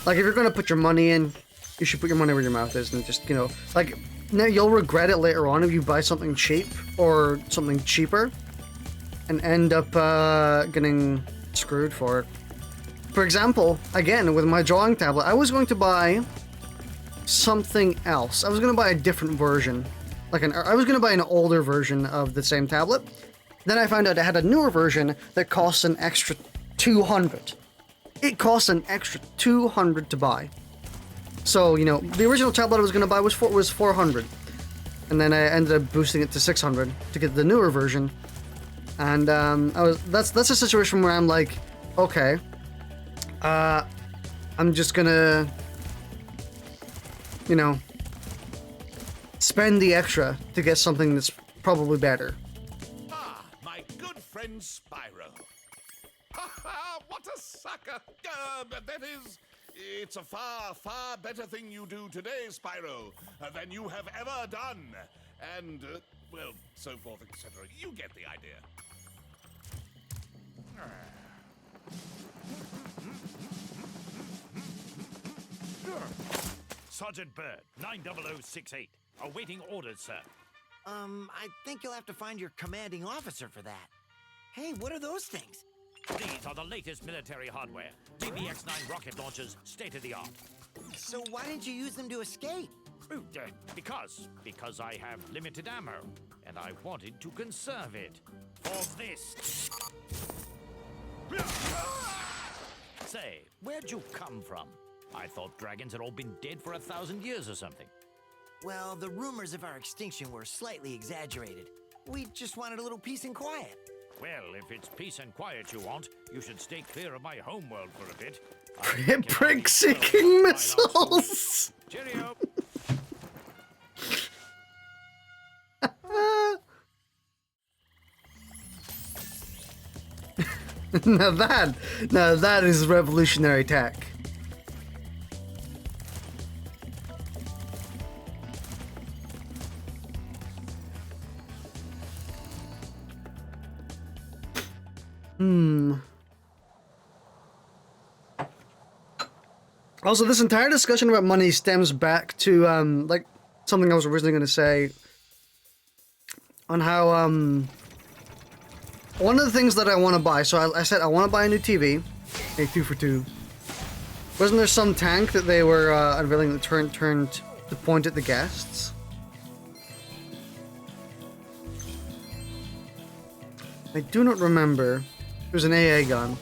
Like, if you're gonna put your money in, you should put your money where your mouth is and just, you know, like, now you'll regret it later on if you buy something cheap or something cheaper and end up getting screwed for it. For example, again, with my drawing tablet, I was going to buy something else. I was going to buy a different version. I was going to buy an older version of the same tablet. Then I found out it had a newer version that costs an extra $200. It costs an extra $200 to buy. So, you know, the original tablet I was going to buy was $400. And then I ended up boosting it to $600 to get the newer version. And that's a situation where I'm like, okay, I'm just gonna, you know, spend the extra to get something that's probably better. Ah, my good friend Spyro. Ha ha, what a sucker! That is, it's a far, far better thing you do today, Spyro, than you have ever done. And, well, so forth, etc. You get the idea. Sergeant Bird, 90068. Awaiting orders, sir. I think you'll have to find your commanding officer for that. Hey, what are those things? These are the latest military hardware. DBX-9 rocket launchers, state-of-the-art. So why didn't you use them to escape? Because I have limited ammo, and I wanted to conserve it. For this. Say, where'd you come from? I thought dragons had all been dead for 1,000 years or something. Well, the rumors of our extinction were slightly exaggerated. We just wanted a little peace and quiet. Well, if it's peace and quiet you want, you should stay clear of my homeworld for a bit. Prick-seeking missiles! Cheerio! Now that is revolutionary tech. Also, this entire discussion about money stems back to, like, something I was originally going to say on how, one of the things that I want to buy, so I said I want to buy a new TV, a 2 for 2. Wasn't there some tank that they were unveiling that turned to point at the guests? I do not remember. It was an AA gun.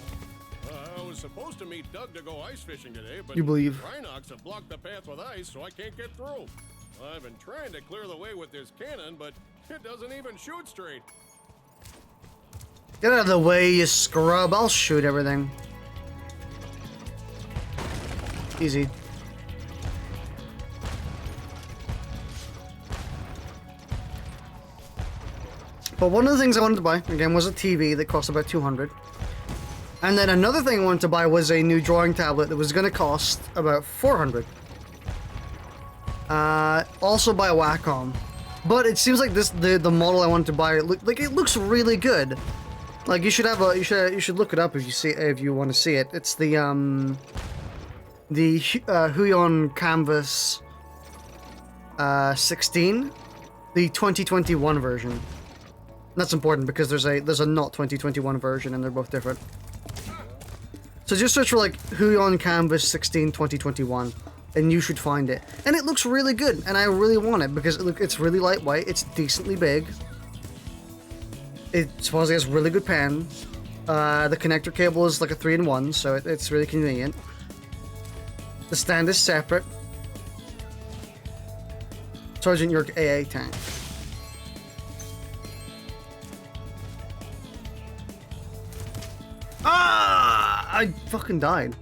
I was supposed to meet Doug to go ice fishing today, but You believe? Rhinox have blocked the path with ice, so I can't get through. I've been trying to clear the way with this cannon, but it doesn't even shoot straight. Get out of the way, you scrub. I'll shoot everything. Easy. But one of the things I wanted to buy, again, was a TV that cost about 200. And then another thing I wanted to buy was a new drawing tablet that was going to cost about 400. Also by Wacom. But it seems like the model I wanted to buy, it looks really good. Like, you should look it up if you want to see it. It's the Huion Canvas 16, the 2021 version. That's important because there's a not 2021 version and they're both different. So just search for like Huion Canvas 16 2021 and you should find it. And it looks really good and I really want it because it's really lightweight, it's decently big. It supposedly has really good pen. The connector cable is like a 3-in-1, so it's really convenient. The stand is separate. Sergeant York AA tank. Ah! I fucking died.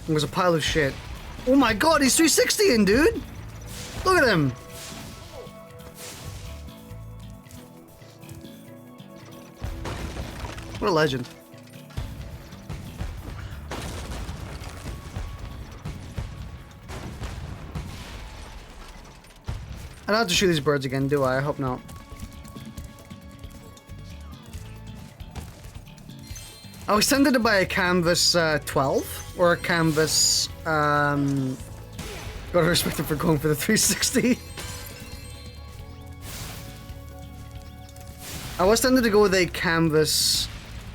It was a pile of shit. Oh my god, he's 360ing, dude! Look at him! What a legend. I don't have to shoot these birds again, do I? I hope not. I was tempted to buy a Canvas 12 or a Canvas. Gotta respect him for going for the 360. I was tempted to go with a Canvas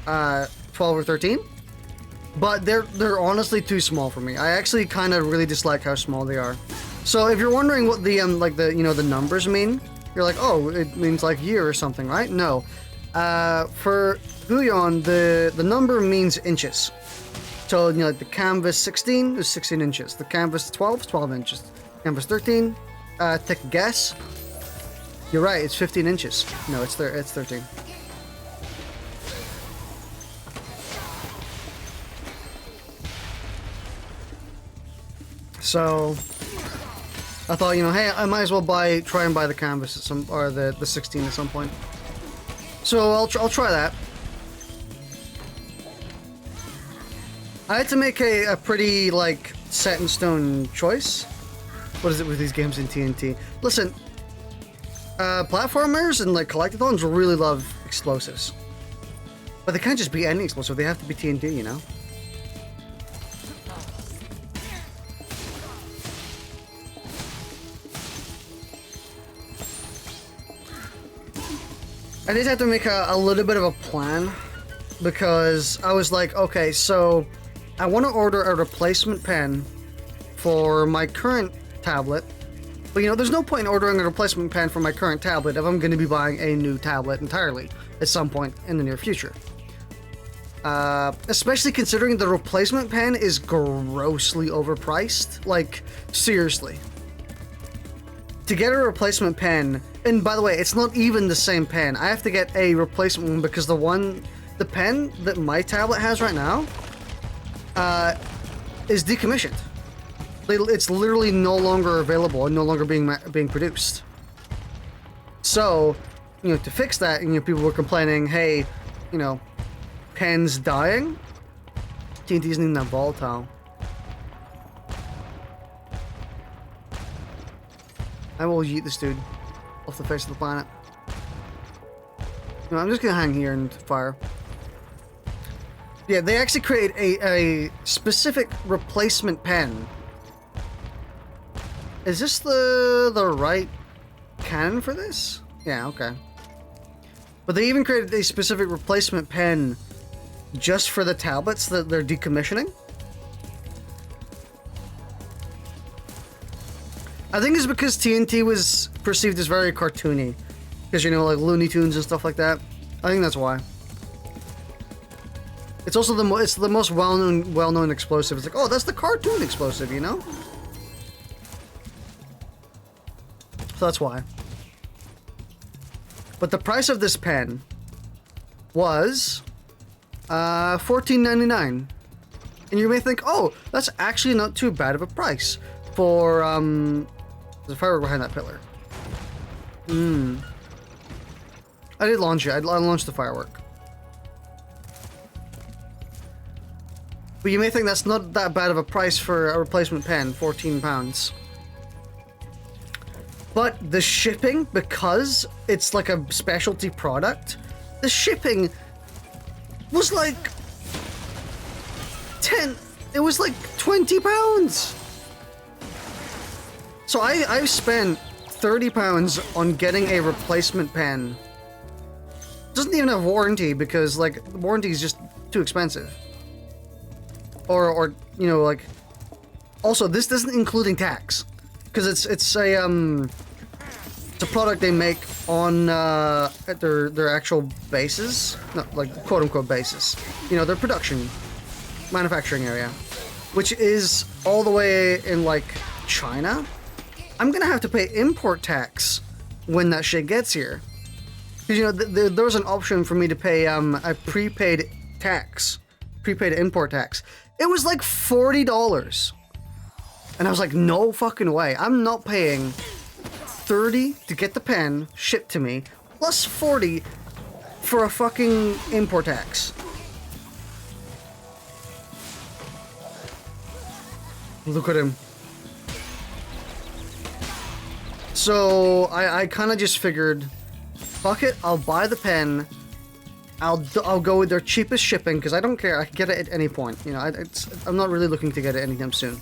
12 or 13, but they're honestly too small for me. I actually kind of really dislike how small they are. So if you're wondering what the the numbers mean, you're like, oh, it means like year or something, right? No. For Huion, the number means inches. So, like the Canvas 16 is 16 inches. The Canvas 12 is 12 inches. Canvas 13, take a guess. You're right, it's 15 inches. No, it's 13. So, I thought, hey, I might as well try and buy the Canvas at some, or the 16 at some point. So I'll try that. I had to make a pretty, like, set in stone choice. What is it with these games in TNT? Listen, platformers and, like, collectathons really love explosives. But they can't just be any explosive, they have to be TNT, you know? I did have to make a little bit of a plan because I was like, okay, so I want to order a replacement pen for my current tablet, but there's no point in ordering a replacement pen for my current tablet if I'm going to be buying a new tablet entirely at some point in the near future. Especially considering the replacement pen is grossly overpriced, like, seriously. To get a replacement pen, and by the way, it's not even the same pen. I have to get a replacement one because the pen that my tablet has right now, is decommissioned. It's literally no longer available and no longer being produced. So, to fix that, people were complaining, hey, pen's dying. TNT isn't even that volatile. I will yeet this dude off the face of the planet. No, I'm just gonna hang here and fire. Yeah, they actually create a specific replacement pen. Is this the right cannon for this? Yeah, okay. But they even created a specific replacement pen just for the tablets that they're decommissioning. I think it's because TNT was perceived as very cartoony. Because, you know, like Looney Tunes and stuff like that. I think that's why. It's also the most well-known explosive. It's like, oh, that's the cartoon explosive, you know? So that's why. But the price of this pen was $14.99. And you may think, oh, that's actually not too bad of a price for there's a firework behind that pillar. I did launch it. I launched the firework. But you may think that's not that bad of a price for a replacement pen, £14. But the shipping, because it's like a specialty product, the shipping was like it was like £20. So I've spent £30 on getting a replacement pen. Doesn't even have warranty because like the warranty is just too expensive. Or you know, like, also this isn't including tax because it's a product they make on at their actual bases, not like quote unquote bases. You know, their production manufacturing area, which is all the way in like China. I'm gonna have to pay import tax when that shit gets here. Because, you know, there was an option for me to pay a prepaid import tax. It was like $40. And I was like, no fucking way. I'm not paying $30 to get the pen shipped to me, plus $40 for a fucking import tax. Look at him. So I kind of just figured, fuck it, I'll buy the pen. I'll go with their cheapest shipping because I don't care. I can get it at any point. You know, I'm not really looking to get it anytime soon.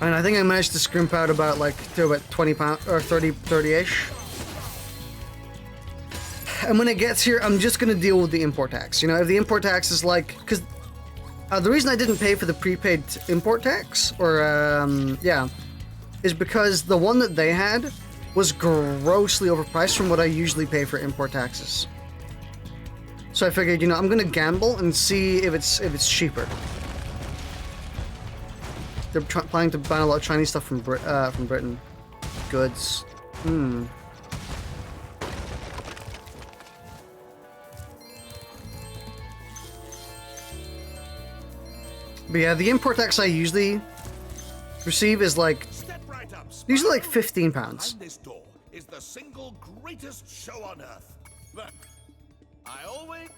And I think I managed to scrimp out about like to about £20 or 30-ish. And when it gets here, I'm just gonna deal with the import tax. You know, if the import tax is like, because the reason I didn't pay for the prepaid import tax, or yeah, is because the one that they had was grossly overpriced from what I usually pay for import taxes. So I figured, you know, I'm gonna gamble and see if it's cheaper. They're planning to ban a lot of Chinese stuff from Britain. Goods. But yeah, the import tax I usually receive is like usually like £15. This door is the single greatest show on earth. But I always.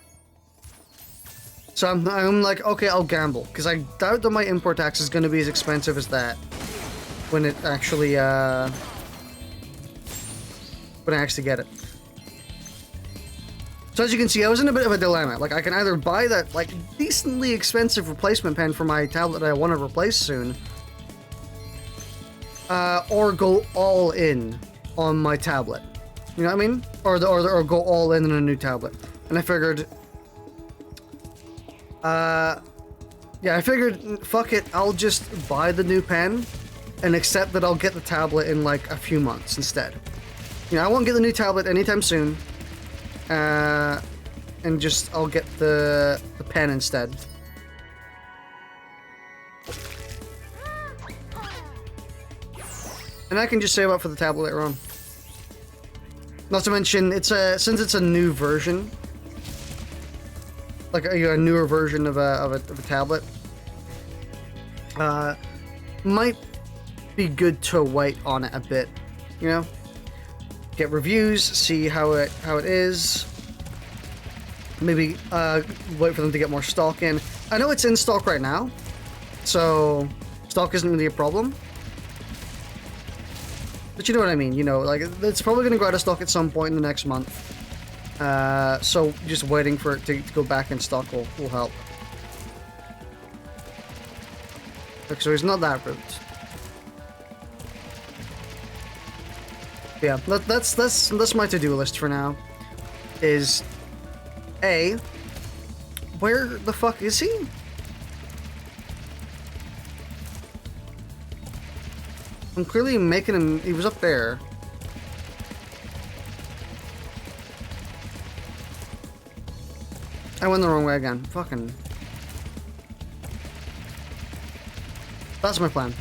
So I'm like, okay, I'll gamble because I doubt that my import tax is going to be as expensive as that when it actually when I actually get it. So as you can see, I was in a bit of a dilemma. Like, I can either buy that like decently expensive replacement pen for my tablet that I want to replace soon, or go all in on my tablet. You know what I mean? Or go all in on a new tablet. And I figured, yeah, I figured, fuck it, I'll just buy the new pen and accept that I'll get the tablet in like a few months instead. You know, I won't get the new tablet anytime soon. And just, I'll get the pen instead. And I can just save up for the tablet later on. Not to mention, since it's a new version, like a newer version of a tablet, might be good to wait on it a bit, you know? Get reviews, see how it is. Maybe wait for them to get more stock in. I know it's in stock right now, so stock isn't really a problem. But you know what I mean, you know, like, it's probably going to go out of stock at some point in the next month. So just waiting for it to go back in stock will help. Okay, so he's not that rude. Yeah, that's my to-do list for now. Is A, where the fuck is he? I'm clearly making him. He was up there. I went the wrong way again. Fucking. That's my plan.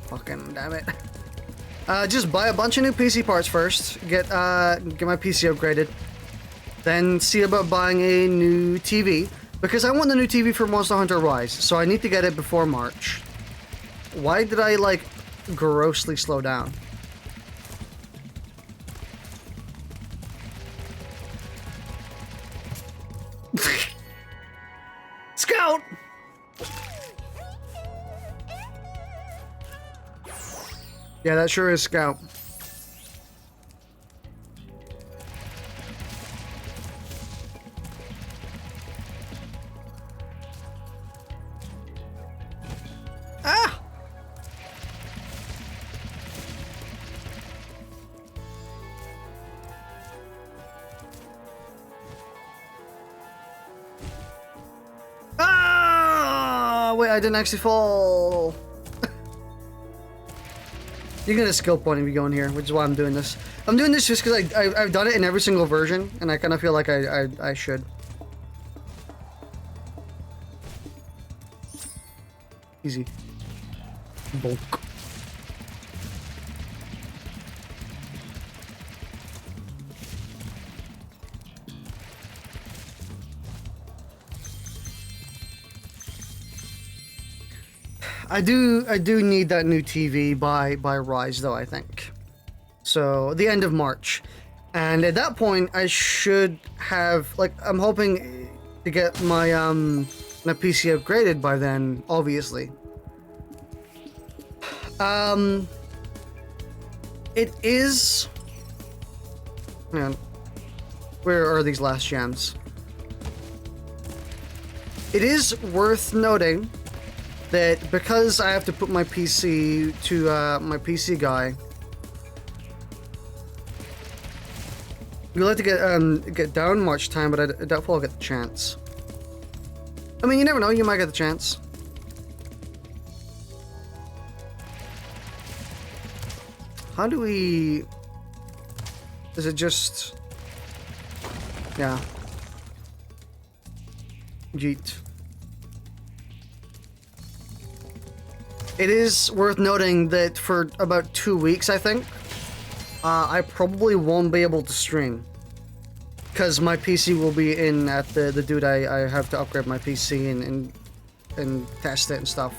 Fucking damn it. Just buy a bunch of new PC parts first. Get my PC upgraded. Then see about buying a new TV. Because I want the new TV for Monster Hunter Rise. So I need to get it before March. Why did I, like, grossly slow down? Scout! Yeah, that sure is Scout. Ah! Ah! Wait, I didn't actually fall. You get a skill point if you go in here, which is why I'm doing this. I'm doing this just because I've done it in every single version, and I kind of feel like I should. Easy. Bulk. I do need that new TV by Rise though, I think. So the end of March. And at that point I should have, like, I'm hoping to get my my PC upgraded by then, obviously. It is, man, where are these last gems? It is worth noting that because I have to put my PC to my PC guy, we like to get down much time, but I doubt I'll get the chance. I mean, you never know, you might get the chance. How do we... Is it just... Yeah. Jeet. It is worth noting that for about 2 weeks, I think, I probably won't be able to stream. Because my PC will be in at the dude I have to upgrade my PC and test it and stuff.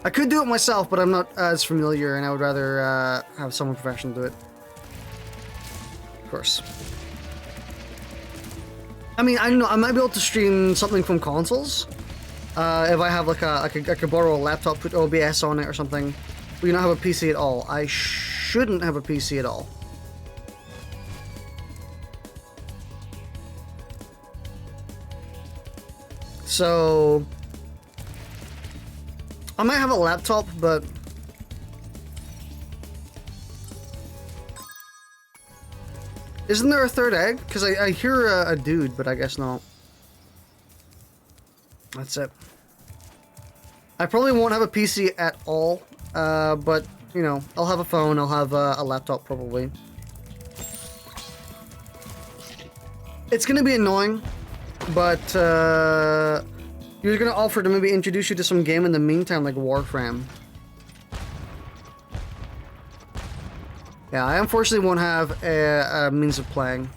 I could do it myself, but I'm not as familiar, and I would rather have someone professional do it. Of course. I mean, I don't know, I might be able to stream something from consoles. If I have like I could borrow a laptop, put OBS on it or something. We don't have a PC at all. I shouldn't have a PC at all. So I might have a laptop, but isn't there a third egg? Because I hear a dude, but I guess not. That's it. I probably won't have a PC at all, but, you know, I'll have a phone, I'll have a laptop probably. It's gonna be annoying, but you're gonna offer to maybe introduce you to some game in the meantime, like Warframe. Yeah, I unfortunately won't have a means of playing.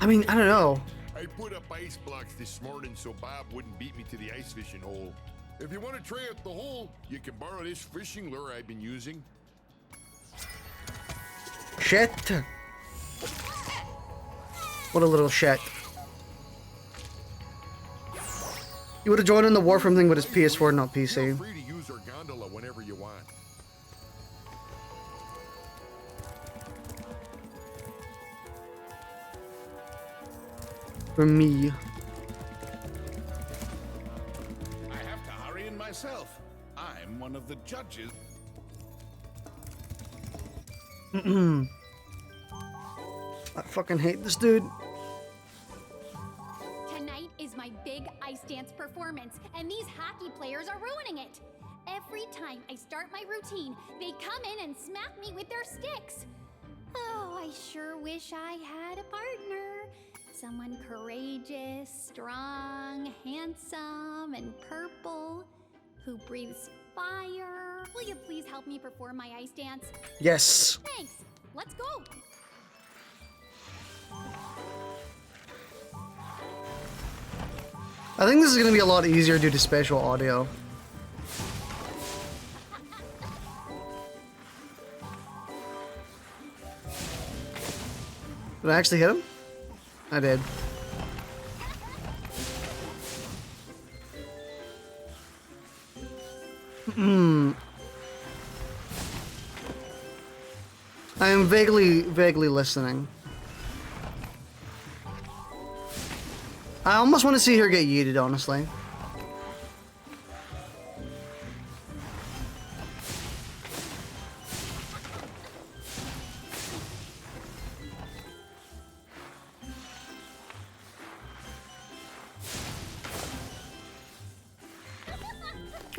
I mean, I don't know. I put up ice blocks this morning so Bob wouldn't beat me to the ice fishing hole. If you want to try out the hole, you can borrow this fishing lure I've been using. Shit. What a little shit. He would have joined in the Warframe thing with his PS4, not PC. Feel free to use our gondola whenever you want. For me. I have to hurry in myself. I'm one of the judges. I fucking hate this dude. Tonight is my big ice dance performance, and these hockey players are ruining it. Every time I start my routine, they come in and smack me with their sticks. Oh, I sure wish I had a partner. Someone courageous, strong, handsome, and purple, who breathes fire. Will you please help me perform my ice dance? Yes. Thanks. Let's go. I think this is gonna be a lot easier due to spatial audio. Did I actually hit him? I did. I am vaguely listening. I almost want to see her get yeeted, honestly.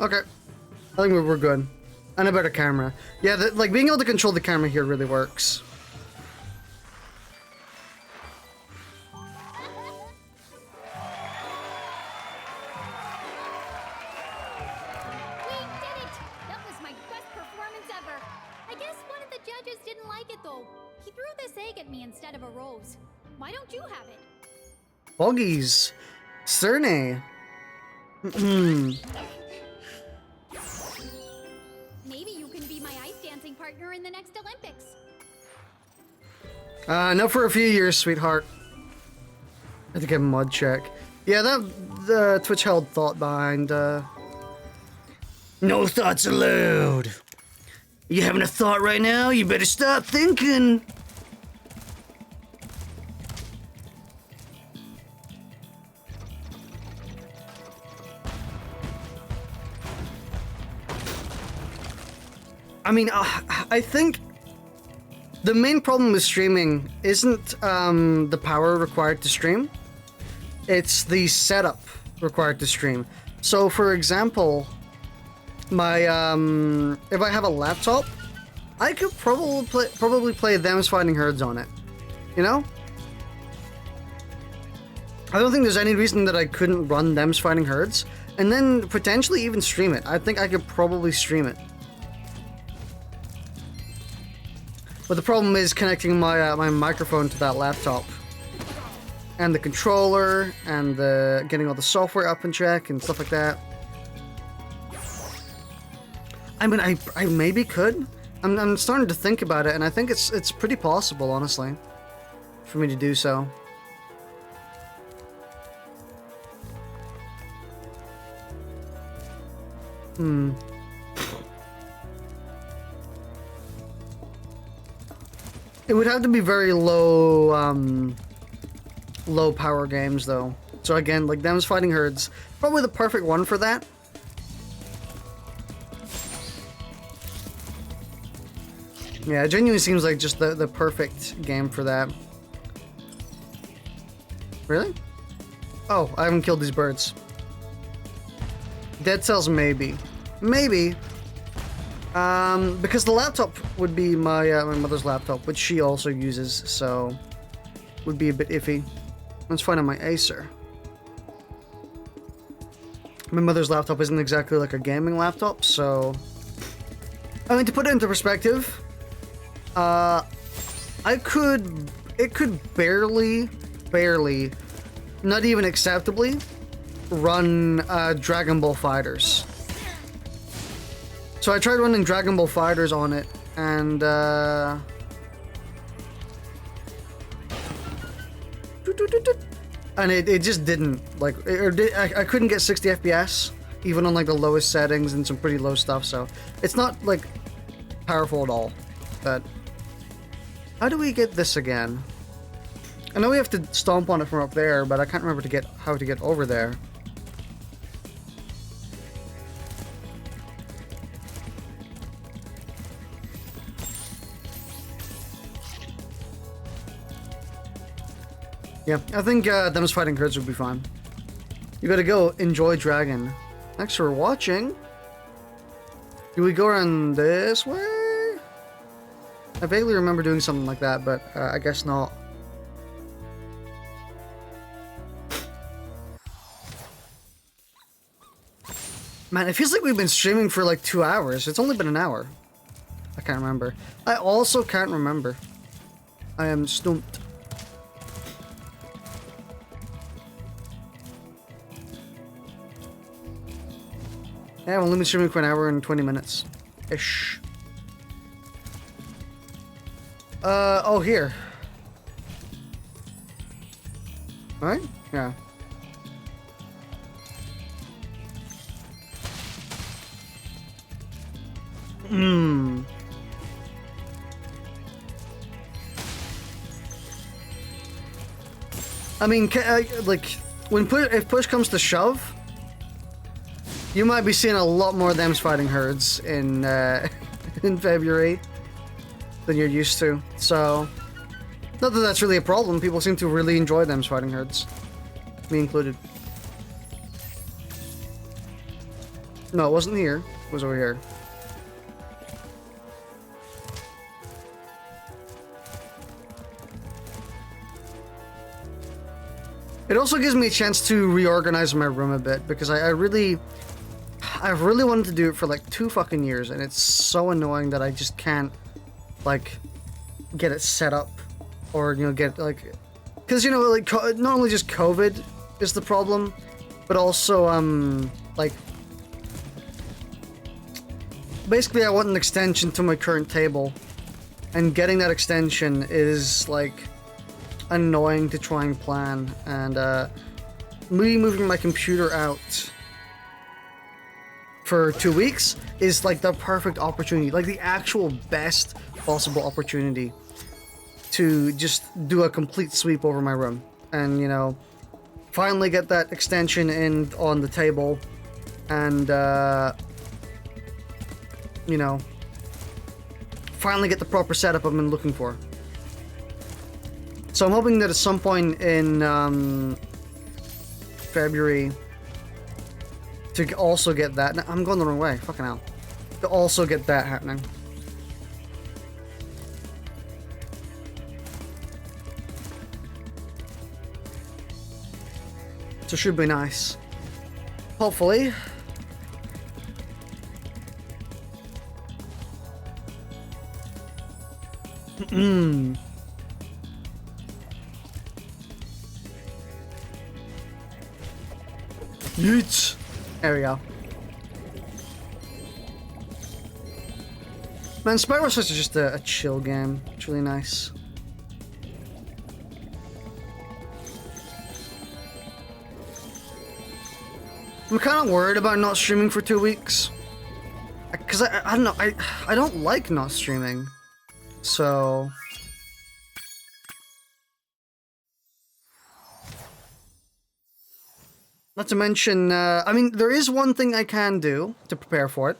Okay. I think we're good. And a better camera. Yeah, like being able to control the camera here really works. We did it! That was my best performance ever. I guess one of the judges didn't like it though. He threw this egg at me instead of a rose. Why don't you have it? Boggies. Cerne. Maybe you can be my ice dancing partner in the next Olympics. No, for a few years, sweetheart. I have to get a mod check. Yeah, the Twitch held thought behind, No thoughts allowed. You having a thought right now? You better stop thinking. I mean, I think the main problem with streaming isn't the power required to stream. It's the setup required to stream. So, for example, my if I have a laptop, I could probably play Them's Fightin Herds on it. You know? I don't think there's any reason that I couldn't run Them's Fightin Herds and then potentially even stream it. I think I could probably stream it. But the problem is connecting my my microphone to that laptop, and the controller, and getting all the software up in check and stuff like that. I mean, I maybe could. I'm starting to think about it, and I think it's pretty possible, honestly, for me to do so. It would have to be very low, low power games, though. So again, like Them's Fightin Herds, probably the perfect one for that. Yeah, it genuinely seems like just the perfect game for that. Really? Oh, I haven't killed these birds. Dead Cells, maybe. Maybe. Because the laptop would be my my mother's laptop, which she also uses, so would be a bit iffy. Let's find out my Acer. My mother's laptop isn't exactly like a gaming laptop, so I mean, to put it into perspective, it could barely, not even acceptably, run Dragon Ball FighterZ. So I tried running Dragon Ball FighterZ on it, and and it just didn't, like, I couldn't get 60 FPS, even on like the lowest settings and some pretty low stuff, so it's not like powerful at all. But how do we get this again? I know we have to stomp on it from up there, but I can't remember how to get over there. Yeah, I think them's Fightin Herds would be fine. You gotta go enjoy Dragon. Thanks for watching. Do we go around this way? I vaguely remember doing something like that, but I guess not. Man, it feels like we've been streaming for like 2 hours. It's only been an hour. I can't remember. I also can't remember. I am stumped. Yeah, I've only been streaming for an hour and 20 minutes. Ish. Oh, here. Right? Yeah. Hmm. I mean, like, if push comes to shove, you might be seeing a lot more of them Fightin Herds in in February than you're used to. So, not that that's really a problem. People seem to really enjoy them Fightin Herds, me included. No, it wasn't here. It was over here. It also gives me a chance to reorganize my room a bit, because I've really wanted to do it for like 2 fucking years, and it's so annoying that I just can't, like, get it set up, or, you know, get, like, because, you know, like, not only just COVID is the problem, but also, like, basically I want an extension to my current table, and getting that extension is, like, annoying to try and plan, and me moving my computer out for 2 weeks is like the perfect opportunity, like the actual best possible opportunity to just do a complete sweep over my room, and, you know, finally get that extension in on the table, and you know, finally get the proper setup I've been looking for. So I'm hoping that at some point in February to also get that. No, I'm going the wrong way. Fucking hell. To also get that happening. So it should be nice. Hopefully. Yeet. There we go. Man, Spyro Reignited is just a chill game. It's really nice. I'm kind of worried about not streaming for 2 weeks. Because I don't know, I don't like not streaming. So... Not to mention, I mean, there is one thing I can do to prepare for it,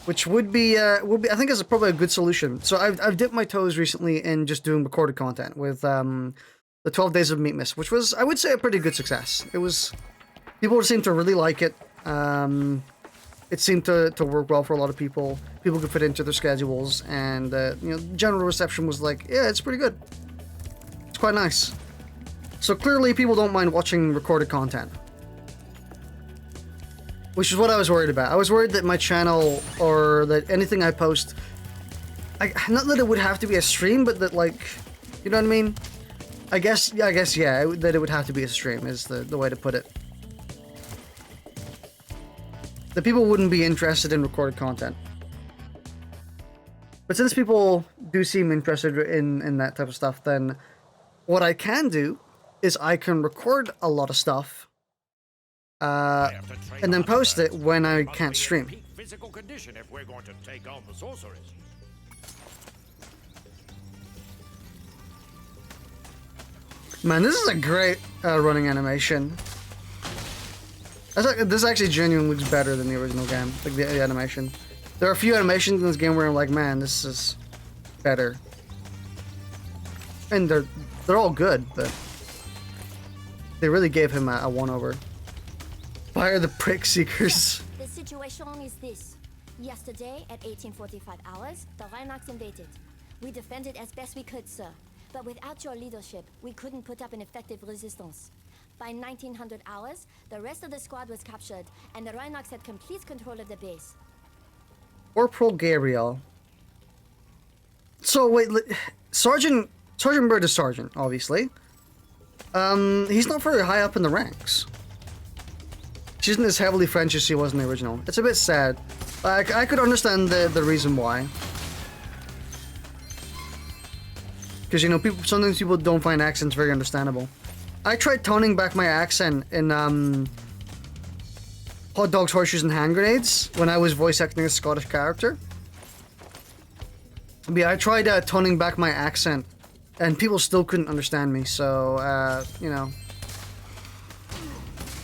which would be I think is probably a good solution. So I've dipped my toes recently in just doing recorded content with the 12 Days of Meatmas, which was, I would say, a pretty good success. It was, people seemed to really like it. It seemed to work well for a lot of people. People could fit into their schedules, and you know, general reception was like, yeah, it's pretty good. It's quite nice. So clearly, people don't mind watching recorded content. Which is what I was worried about. I was worried that my channel, or that anything I post, not that it would have to be a stream, but that, like, you know what I mean? I guess, yeah, that it would have to be a stream is the way to put it. That people wouldn't be interested in recorded content. But since people do seem interested in that type of stuff, then what I can do is I can record a lot of stuff and then post it when I can't stream. Physical condition if we're going to take on the sorceress. Man, this is a great running animation. This actually genuinely looks better than the original game, like the animation. There are a few animations in this game where I'm like, man, this is better. And they're all good, but they really gave him a one-over. Fire the prick seekers. The situation is this. Yesterday, at 1845 hours, the Rhinox invaded. We defended as best we could, sir. But without your leadership, we couldn't put up an effective resistance. By 1900 hours, the rest of the squad was captured, and the Rhinox had complete control of the base. Corporal Gabriel. So wait, Sergeant Bird is Sergeant, obviously. He's not very high up in the ranks. She isn't as heavily French as she was in the original. It's a bit sad. I could understand the reason why. Because, you know, sometimes people don't find accents very understandable. I tried toning back my accent in Dogs Horseshoes and Hand Grenades when I was voice acting a Scottish character. But yeah, I tried toning back my accent and people still couldn't understand me, so, you know.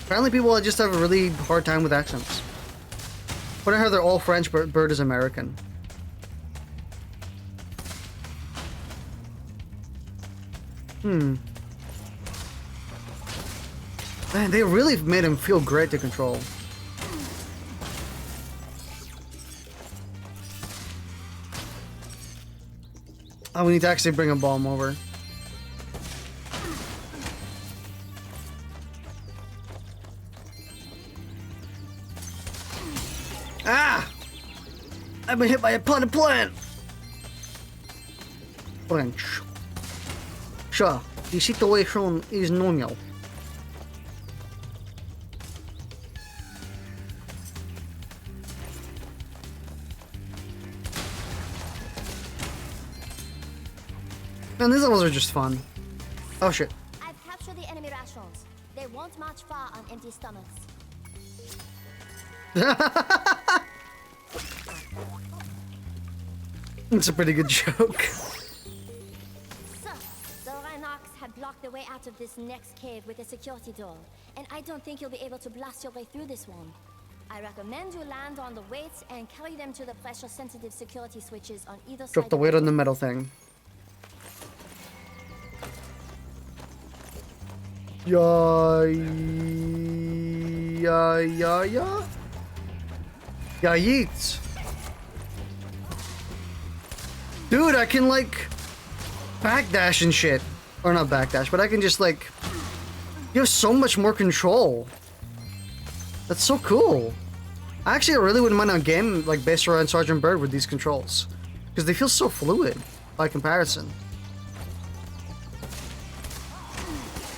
Apparently people just have a really hard time with accents. But I heard they're all French, but Bird is American. Man, they really made him feel great to control. Oh, we need to actually bring a bomb over. Ah! I've been hit by a potted plant! French. Sure, the situation is normal. Man, these levels are just fun. Oh shit. I've captured the enemy rations. They won't march far on empty stomachs. It's a pretty good joke. So, the Rhinox have blocked the way out of this next cave with a security door, and I don't think you'll be able to blast your way through this one. I recommend you land on the weights and carry them to the pressure-sensitive security switches on either side. Drop the weight on the metal thing. Yeah. Yeah, yeet. Dude, I can like backdash and shit. Or not backdash, but I can just like, you have so much more control. That's so cool. Actually, I really wouldn't mind a game like based around Sergeant Bird with these controls. Because they feel so fluid by comparison.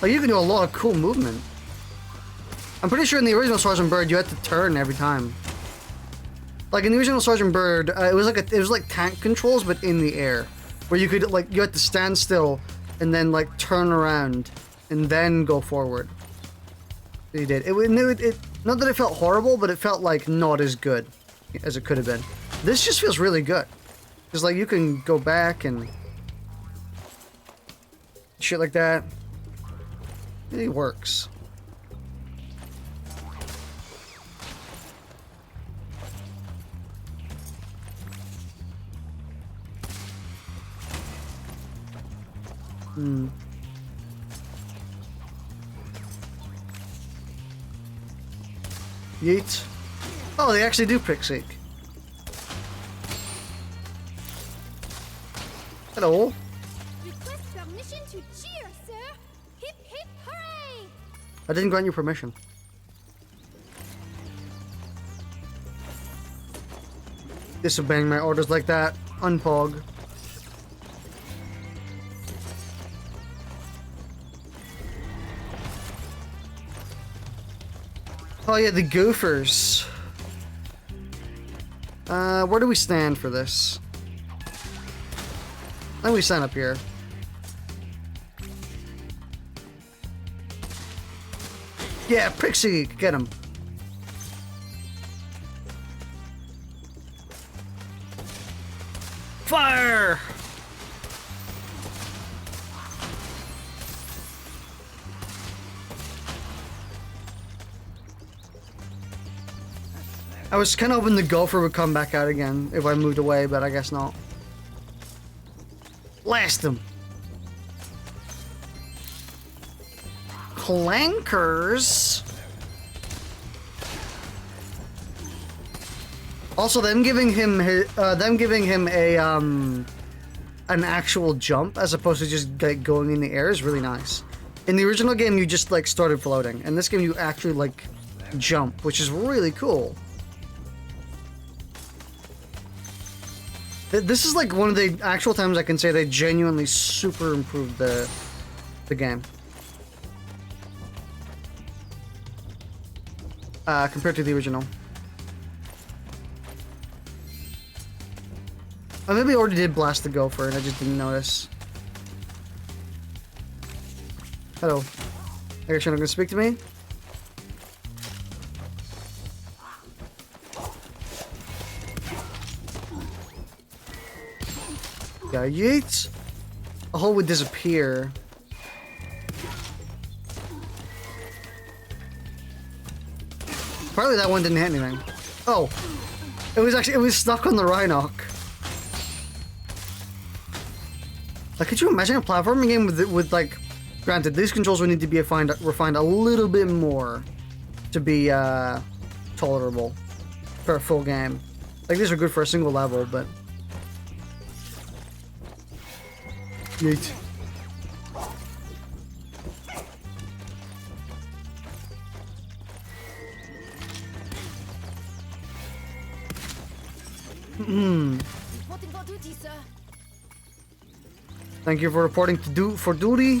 Like, you can do a lot of cool movement. I'm pretty sure in the original Sergeant Bird, you had to turn every time. Like in the original Sergeant Bird, it was like tank controls, but in the air, where you could like you had to stand still and then like turn around and then go forward. You did. It not that it felt horrible, but it felt like not as good as it could have been. This just feels really good. Because like you can go back and shit like that. It really works. Yeet. Oh, they actually do prick seek. Hello. Request permission to cheer, sir. Hip hip hooray! I didn't grant you permission. Disobeying my orders like that. Unpog. Oh yeah, the goofers. Where do we stand for this? I think we stand up here. Yeah, Prixie, get him. Fire! I was kind of hoping the gopher would come back out again if I moved away, but I guess not. Blast him. Clankers. Also, them giving him a an actual jump as opposed to just like going in the air is really nice. In the original game, you just like started floating. In this game, you actually like jump, which is really cool. This is like one of the actual times I can say they genuinely super improved the game. Compared to the original. I maybe already did blast the gopher and I just didn't notice. Hello. I guess you're not gonna speak to me? Yeah, yeet! A hole would disappear. Probably that one didn't hit anything. Oh! It was stuck on the Rhinoc. Like, could you imagine a platforming game with like, granted, these controls would need to be refined a little bit more to be tolerable for a full game. Like, these are good for a single level, but yeet. Thank you for reporting for duty.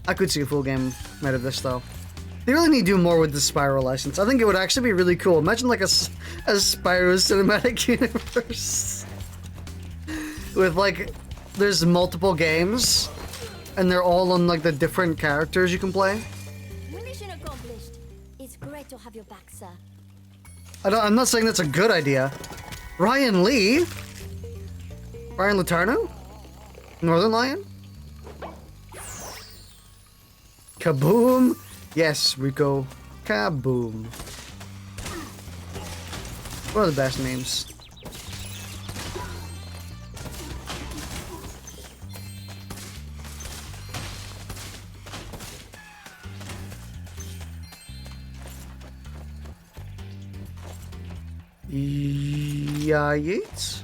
I could see a full game made of this though. They really need to do more with the Spyro license. I think it would actually be really cool. Imagine like a Spyro cinematic universe with like there's multiple games and they're all on like the different characters you can play. Mission accomplished. It's great to have you back, sir. I'm not saying that's a good idea. Ryan Lee? Ryan Latarno? Northern Lion? Kaboom! Yes, Rico. Kaboom. One of the best names. Yeah, yeet.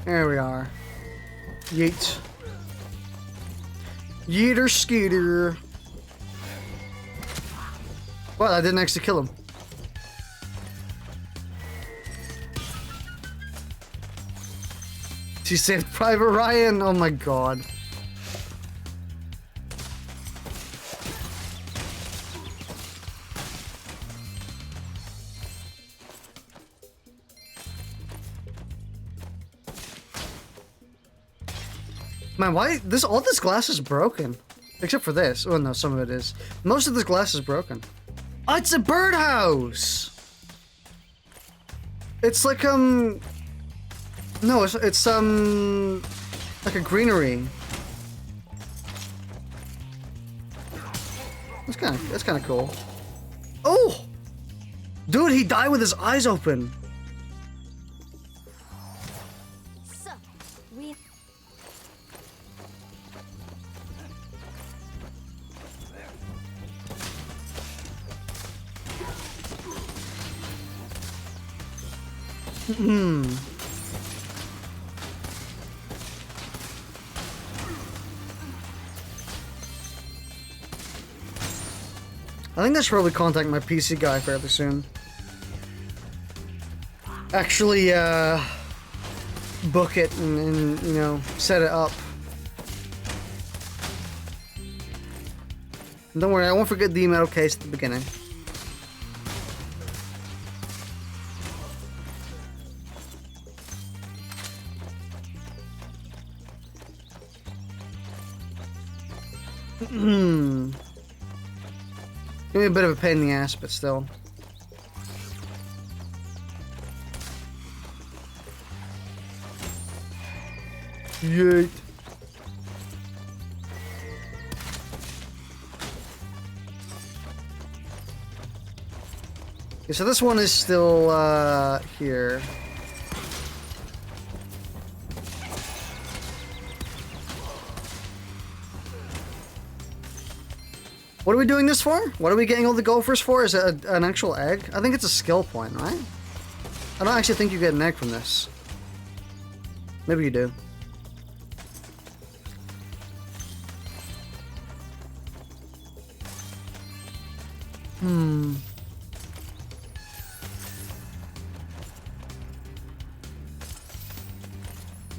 There we are. Yeet. Yeeter skeeter. Well, I didn't actually kill him. She saved Private Ryan. Oh my god. Man, why all this glass is broken? Except for this. Oh no, some of it is. Most of this glass is broken. Oh, it's a birdhouse! It's like no, it's like a greenery. That's kind of cool. Oh! Dude, he died with his eyes open. So, we... I think I should probably contact my PC guy fairly soon. Actually, book it and you know, set it up. And don't worry, I won't forget the email case at the beginning. Hmm. Give me a bit of a pain in the ass, but still. Yeet. Okay, so this one is still here. What are we doing this for? What are we getting all the gophers for? Is it an actual egg? I think it's a skill point, right? I don't actually think you get an egg from this. Maybe you do. Hmm.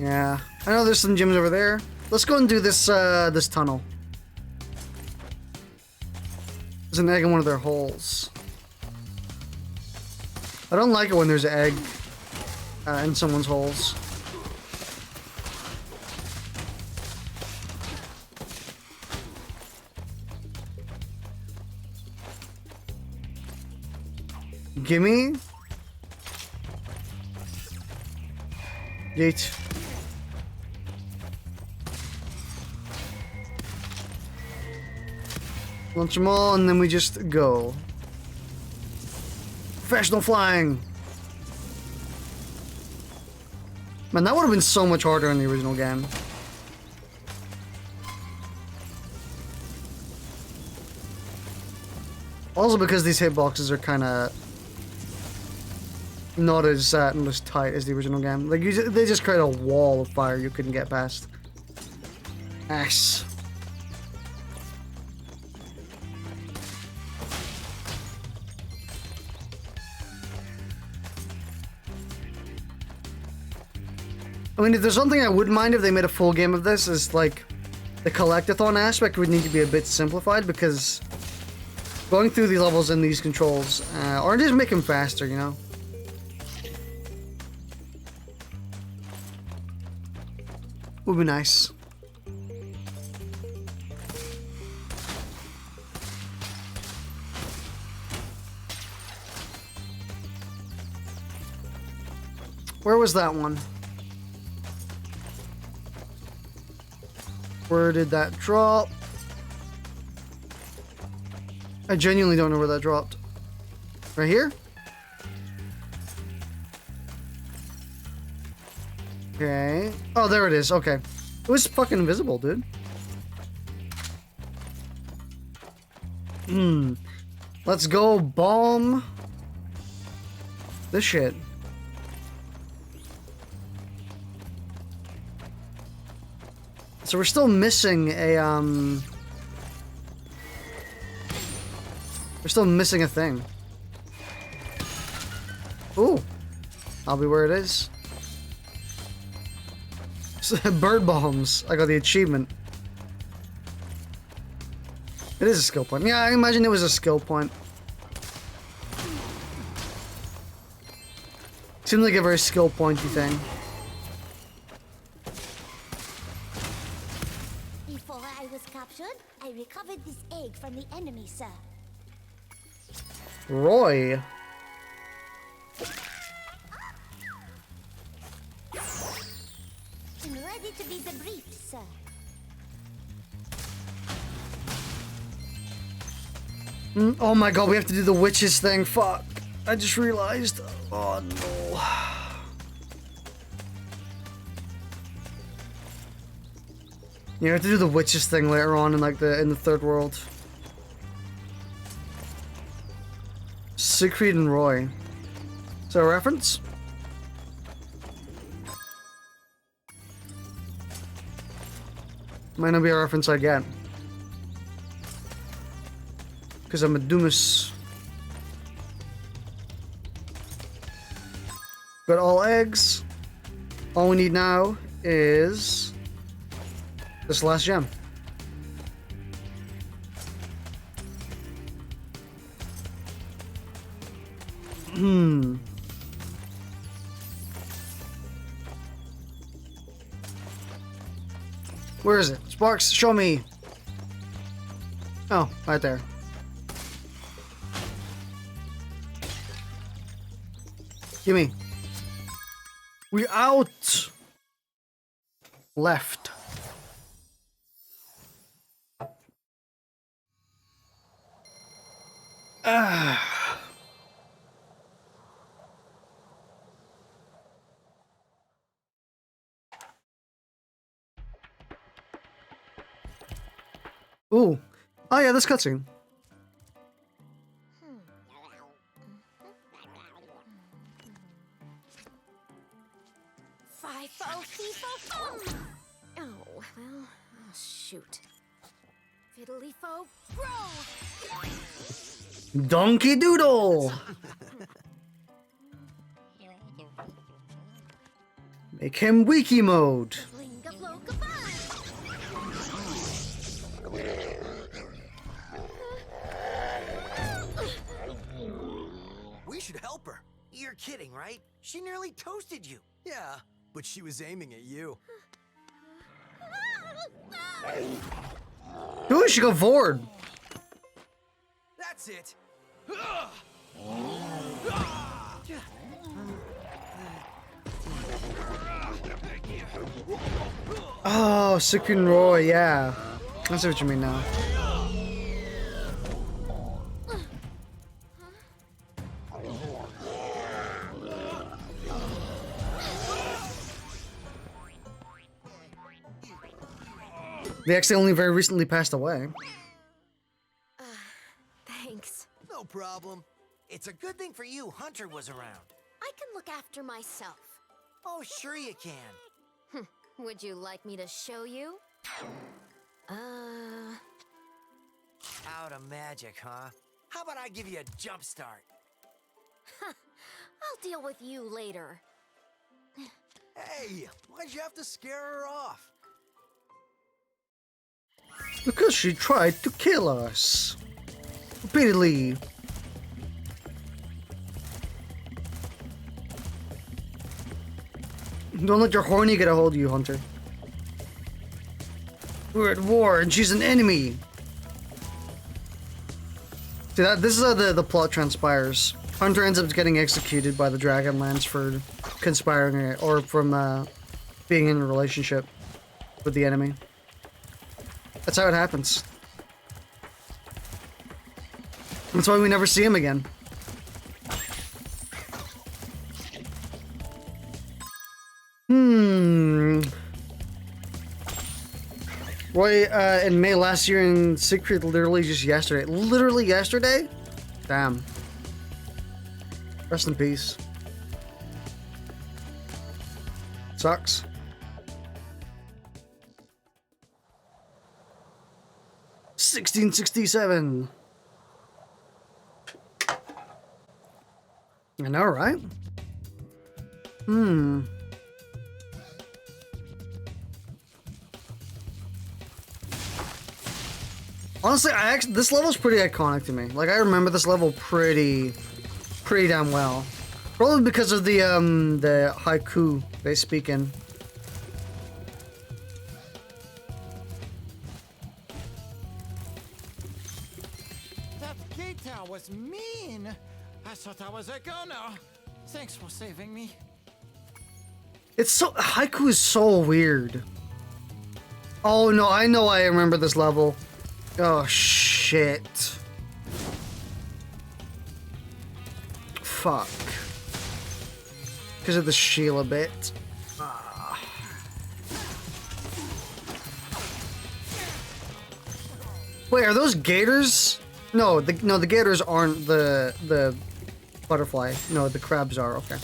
Yeah. I know there's some gyms over there. Let's go and do this, this tunnel. There's an egg in one of their holes. I don't like it when there's an egg in someone's holes. Gimme. Yeet. Launch them all, and then we just go. Professional flying! Man, that would have been so much harder in the original game. Also because these hitboxes are kind of not as tight as the original game. Like, they just create a wall of fire you couldn't get past. Ass. I mean, if there's something I wouldn't mind if they made a full game of this, is like the collectathon aspect would need to be a bit simplified, because going through these levels and these controls, or just make them faster, you know? Would be nice. Where was that one? Where did that drop? I genuinely don't know where that dropped. Right here? Okay. Oh, there it is. Okay. It was fucking invisible, dude. Let's go bomb this shit. So we're still missing a, we're still missing a thing. Ooh. I'll be where it is. Bird bombs. I got the achievement. It is a skill point. Yeah, I imagine it was a skill point. Seems like a very skill pointy thing. Before I was captured, I recovered this egg from the enemy, sir. Roy. I'm ready to be debriefed, sir. Oh my god, we have to do the witches thing. Fuck. I just realized. Oh no. You have to do the witches thing later on in like in the third world. Siegfried and Roy. Is that a reference? Might not be a reference I get. Because I'm a doomus. Got all eggs. All we need now is this last gem. Where is it? Sparks, show me. Oh, right there. Gimme. We out. Left. Ooh. Oh yeah, this cutscene. Fifo, fifo, fum! Oh, well, oh, shoot. Fiddly-fo, grow! Donkey Doodle! Make him wiki mode. We should help her. You're kidding, right? She nearly toasted you. Yeah, but she was aiming at you. Dude, we should go forward. That's it. Oh, Sickun Roy, yeah. I see what you mean now. They actually only very recently passed away. Thanks. No problem. It's a good thing for you Hunter was around. I can look after myself. Oh, sure you can. Would you like me to show you? Out of magic, huh? How about I give you a jump start? I'll deal with you later. Hey, why'd you have to scare her off? Because she tried to kill us. Repeatedly. Don't let your horny get a hold of you, Hunter. We're at war and she's an enemy. See that? This is how the plot transpires. Hunter ends up getting executed by the Dragonlance for conspiring or from being in a relationship with the enemy. That's how it happens. That's why we never see him again. Roy, in May last year in Secret, literally just yesterday. Literally yesterday? Damn. Rest in peace. Sucks. $16.67. I know, right? Honestly, this level's pretty iconic to me. Like, I remember this level pretty damn well. Probably because of the haiku they speak in. That guitar was mean. I thought I was a goner. Thanks for saving me. It's so... haiku is so weird. Oh, no, I know I remember this level. Oh, shit. Fuck. Because of the Sheila bit. Wait, are those gators? No, the gators aren't the butterfly. No, the crabs are. Okay.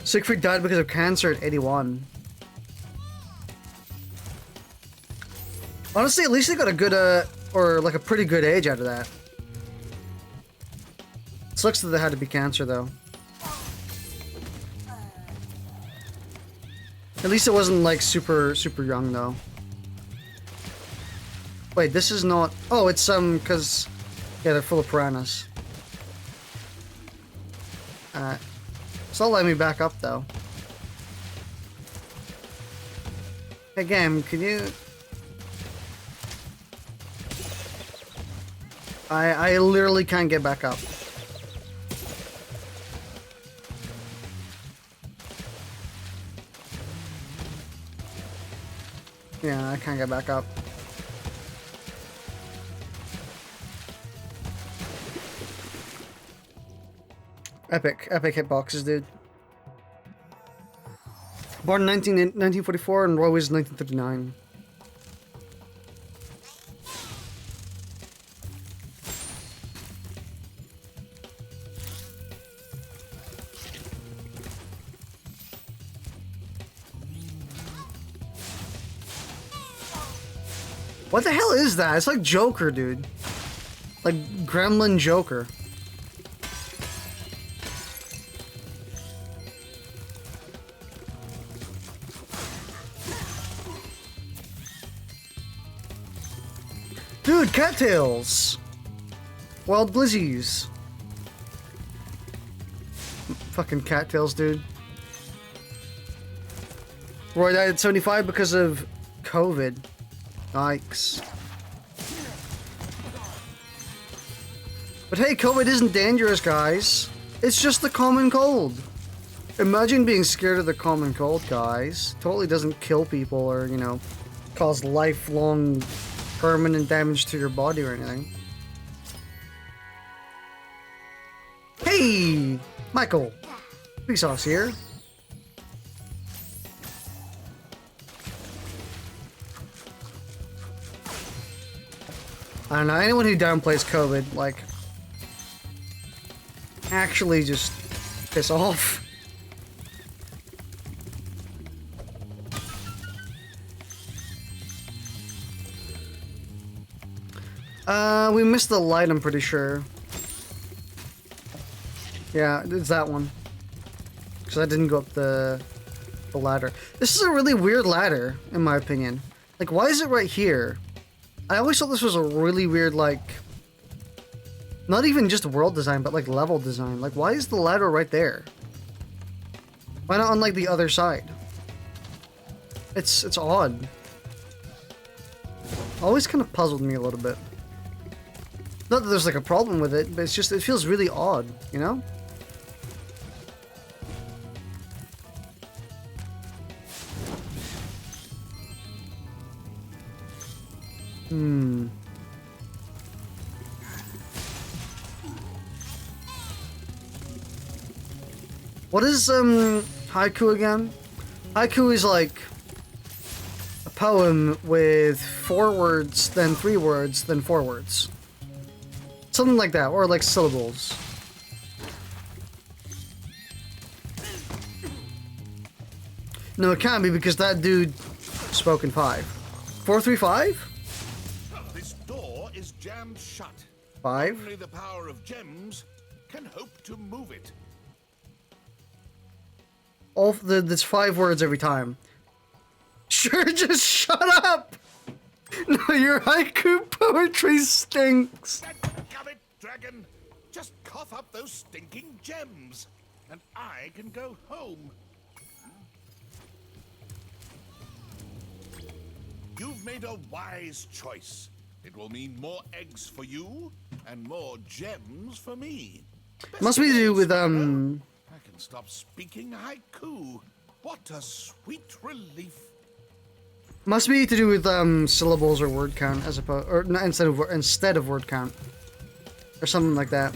Siegfried died because of cancer at 81. Honestly, at least they got a good, or like a pretty good age out of that. It sucks that they had to be cancer, though. At least it wasn't like super young, though. Wait, this is not... Oh, it's, cause... Yeah, they're full of piranhas. It's not letting me back up though. Hey game, can you... I literally can't get back up. Yeah, I can't get back up. Epic hitboxes, dude. Born in 1944 and Roy was 1939. What the hell is that? It's like Joker, dude. Like Gremlin Joker. Dude, cattails! Wild glizzies. Fucking cattails, dude. Roy died at 75 because of COVID. Yikes. But hey, COVID isn't dangerous, guys. It's just the common cold. Imagine being scared of the common cold, guys. Totally doesn't kill people or, you know, cause lifelong permanent damage to your body or anything. Hey! Michael! Vsauce here. I don't know, anyone who downplays COVID, like, actually just piss off. We missed the light, I'm pretty sure. Yeah, it's that one. Because I didn't go up the ladder. This is a really weird ladder, in my opinion. Like, why is it right here? I always thought this was a really weird, like... Not even just world design, but like level design. Like, why is the ladder right there? Why not on, like, the other side? It's odd. Always kind of puzzled me a little bit. Not that there's like a problem with it, but it's just, it feels really odd, you know? What is haiku again? Haiku is like a poem with 4 words, then 3 words, then 4 words. Something like that, or like syllables. No, it can't be because that dude spoke in 5. 435? This door is jammed shut. 5? Only the power of gems can hope to move it. There's 5 words every time. Sure, just shut up! No, your haiku poetry stinks. Dadgummit, dragon! Just cough up those stinking gems, and I can go home. You've made a wise choice. It will mean more eggs for you, and more gems for me. Must be to do with, I can stop speaking haiku. What a sweet relief. Must be to do with syllables or word count as opposed, or not, instead of word count, or something like that.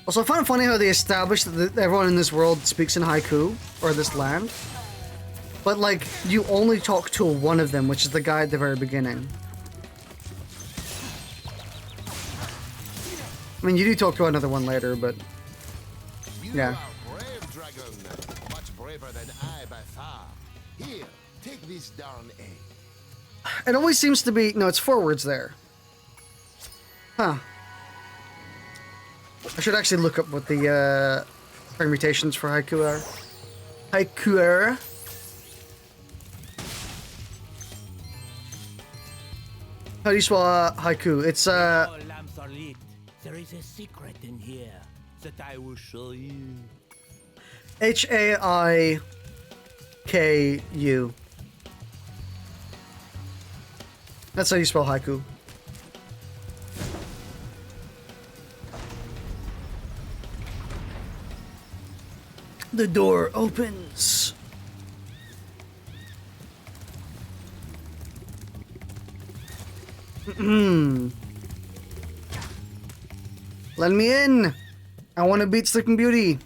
Also, I find it funny how they established that everyone in this world speaks in haiku, or this land, but like you only talk to one of them, which is the guy at the very beginning. I mean, you do talk to another one later, but yeah. You are brave, dragon. Much braver than I by far. Here, take this darn egg. It always seems to be... No, it's 4 words there. Huh. I should actually look up what the permutations for haiku are. Haiku are... How do you spell haiku? It's All lamps are lit. There is a secret in here that I will show you. Haiku. That's how you spell haiku. The door opens. Let me in. I want to beat Sleeping Beauty.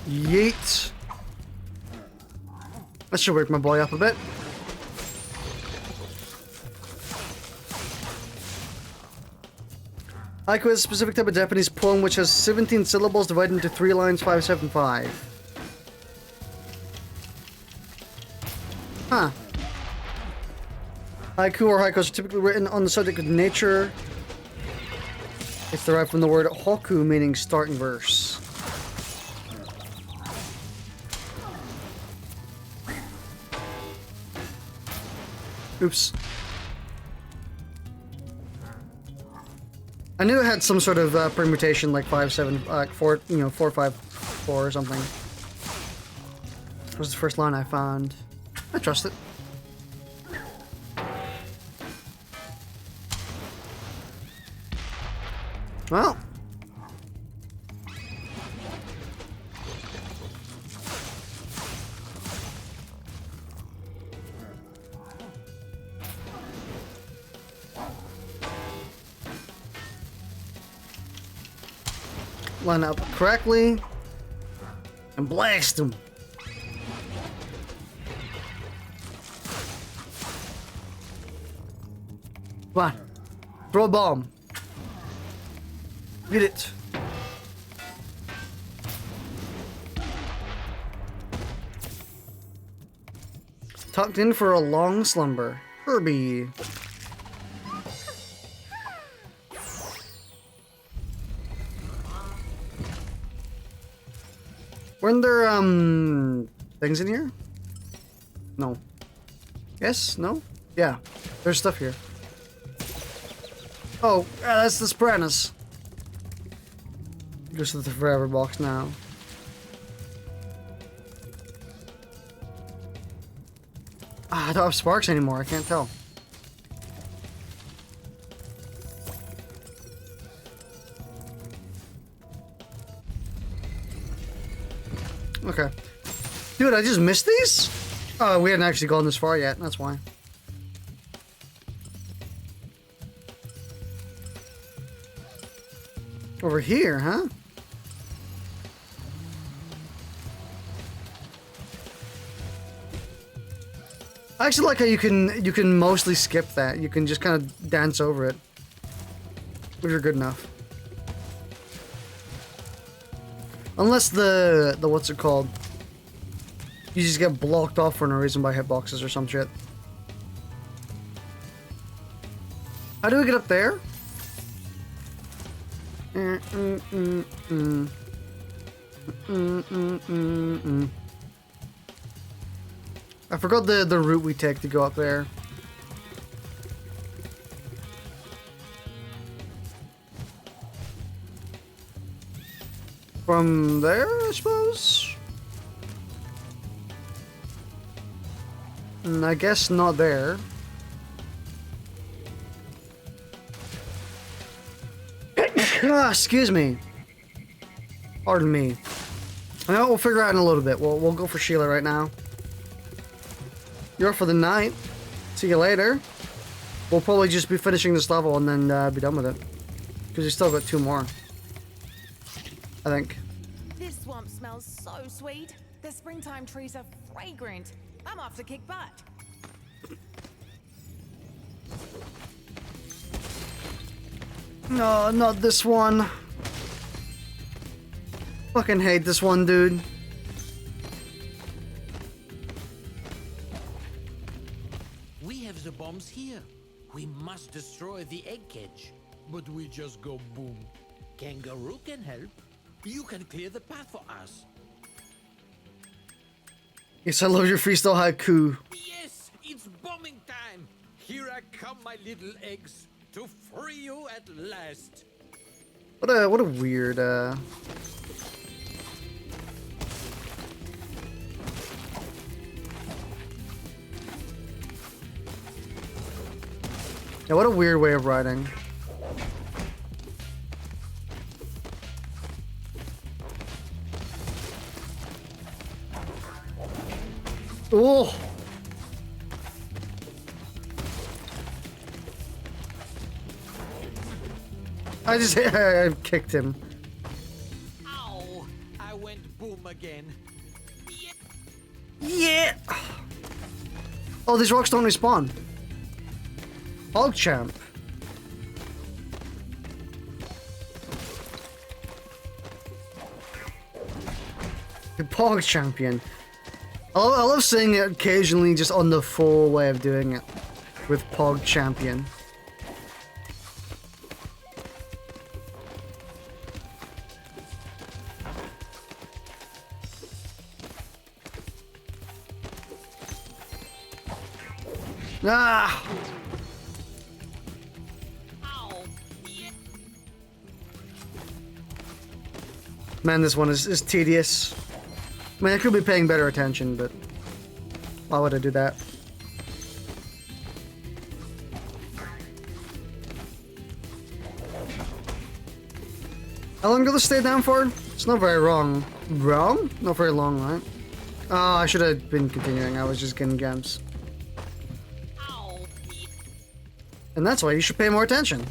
Yeet. That should wake my boy up a bit. Haiku is a specific type of Japanese poem which has 17 syllables divided into 3 lines, 575. Huh. Haiku or haikus are typically written on the subject of nature. It's derived from the word hoku, meaning starting verse. Oops. I knew it had some sort of permutation, like 4, 5, 4 or something. That was the first line I found. I trust it. Well. Line up correctly and blast them. Come on, throw a bomb. Get it. Tucked in for a long slumber. Herbie. Weren't there, things in here? No. Yes? No? Yeah. There's stuff here. Oh, that's the Sopranos. Goes to the forever box now. I don't have sparks anymore. I can't tell. Okay. Dude, I just missed these? Oh, we hadn't actually gone this far yet. That's why. Over here, huh? I actually like how you can mostly skip that. You can just kind of dance over it. If you're good enough. Unless the what's it called? You just get blocked off for no reason by hitboxes or some shit. How do we get up there? I forgot the route we take to go up there. From there, I suppose? I guess not there. Excuse me. Pardon me. Well, we'll figure out in a little bit. We'll go for Sheila right now. You're up for the night. See you later. We'll probably just be finishing this level and then be done with it. Because we still got 2 more. I think. This swamp smells so sweet. The springtime trees are fragrant. I'm off to kick butt. No, not this one. Fucking hate this one, dude. We have the bombs here. We must destroy the egg cage. But we just go boom. Kangaroo can help. You can clear the path for us. Yes, I love your freestyle haiku. Yes, it's bombing time. Here I come, my little eggs, to free you at last. What a weird Yeah, what a weird way of riding. Oh! I kicked him. Ow! I went boom again. Yeah! Oh, these rocks don't respawn. PogChamp. The Pog Champion. I love saying it occasionally just on the full way of doing it. With Pog Champion. Ah! Man, this one is tedious. I mean, I could be paying better attention, but why would I do that? How long do they stay down for? It's not very long. Wrong? Not very long, right? Oh, I should have been continuing. I was just getting gems. And that's why you should pay more attention.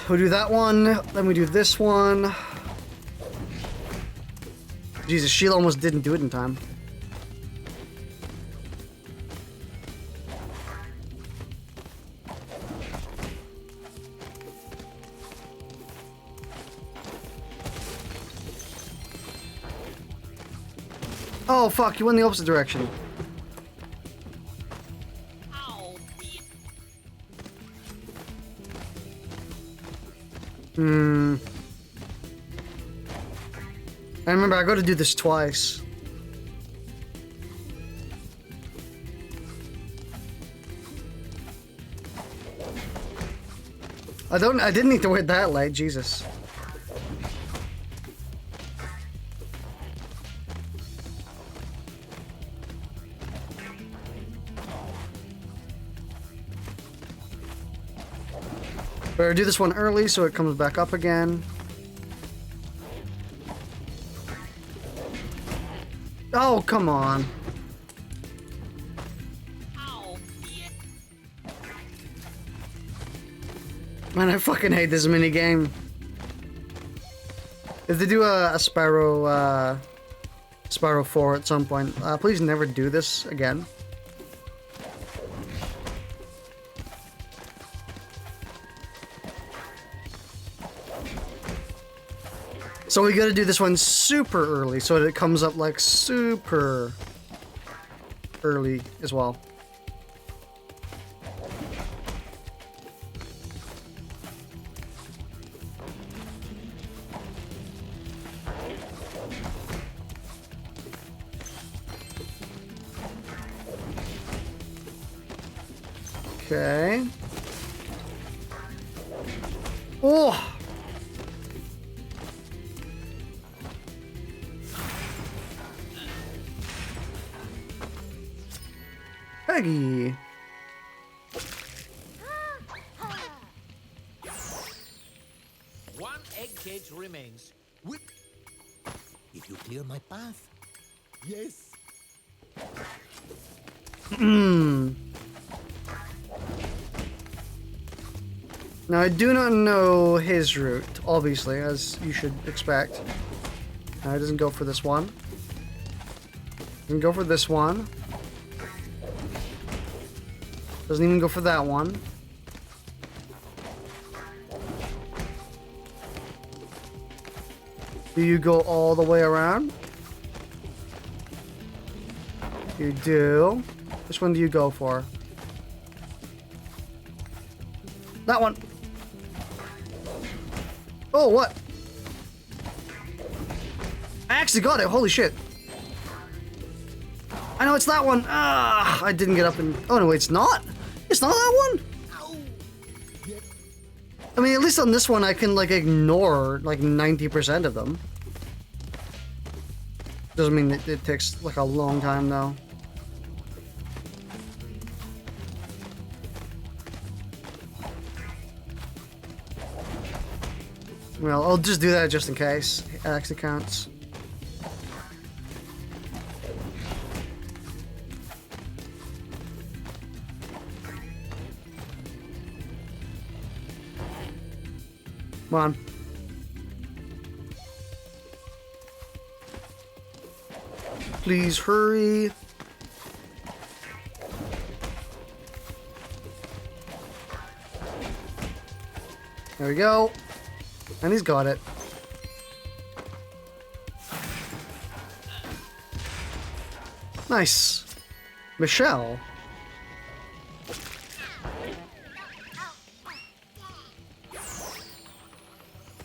We do that one, then we do this one. Jesus, Sheila almost didn't do it in time. Oh fuck, you went the opposite direction. I remember I got to do this twice. I didn't need to wait that late, Jesus. Better do this one early so it comes back up again. Oh, come on. Man, I fucking hate this minigame. If they do a Spyro 4 at some point, please never do this again. So we gotta do this one super early so that it comes up like super early as well. Okay. Oh! Peggy. One egg cage remains. Whip. If you clear my path. Yes. Now I do not know his route, obviously, as you should expect. Now he doesn't go for this one. Doesn't go for this one. Doesn't even go for that one. Do you go all the way around? You do. Which one do you go for? That one. Oh, what? I actually got it. Holy shit. I know it's that one. Ah, I didn't get up and... Oh, no, it's not. It's not that one. I mean, at least on this one, I can, like, ignore, like, 90% of them. Doesn't mean it takes, like, a long time, though. Well, I'll just do that just in case. It actually counts. Come on. Please hurry. There we go. And he's got it. Nice. Michelle.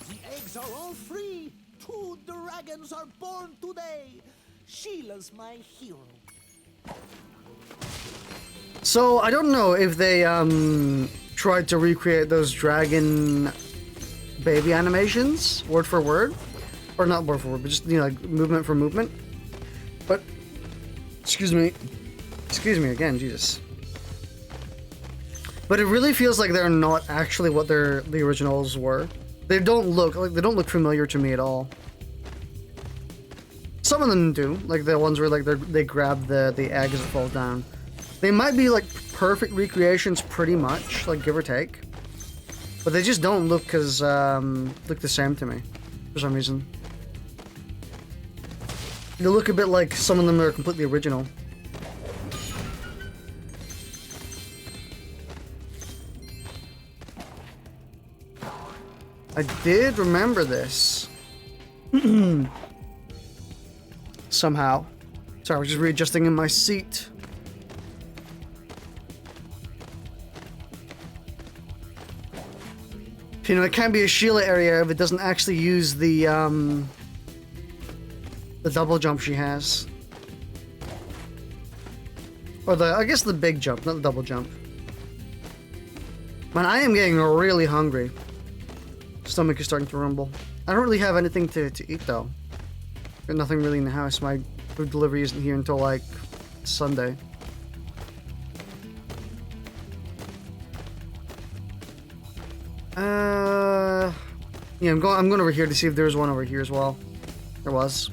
The eggs are all free. 2 dragons are born today. Sheila's my hero. So I don't know if they tried to recreate those dragon baby animations word for word, or not word for word, but just, you know, like movement for movement. But excuse me again, Jesus. But it really feels like they're not actually what the originals were. They don't look familiar to me at all. Some of them do, like the ones where like they grab the eggs that fall down. They might be like perfect recreations, pretty much, like give or take. But they just don't look look the same to me, for some reason. They look a bit like some of them that are completely original. I did remember this. Somehow. Sorry, I was just readjusting in my seat. You know, it can be a Sheila area if it doesn't actually use the double jump she has. Or I guess the big jump, not the double jump. Man, I am getting really hungry. Stomach is starting to rumble. I don't really have anything to eat though. Got nothing really in the house. My food delivery isn't here until like Sunday. Yeah, I'm going over here to see if there's one over here as well. There was.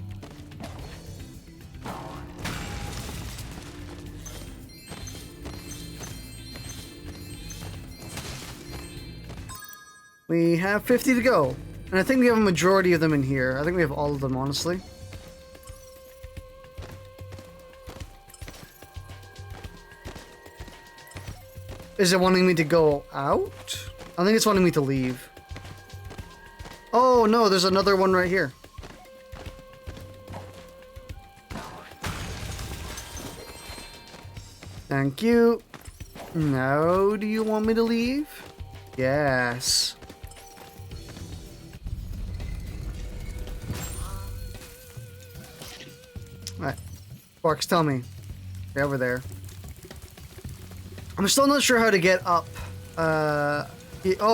We have 50 to go. And I think we have a majority of them in here. I think we have all of them, honestly. Is it wanting me to go out? I think it's wanting me to leave. Oh no, there's another one right here. Thank you. Now, do you want me to leave? Yes. Alright. Sparks, tell me. You're over there. I'm still not sure how to get up. Oh,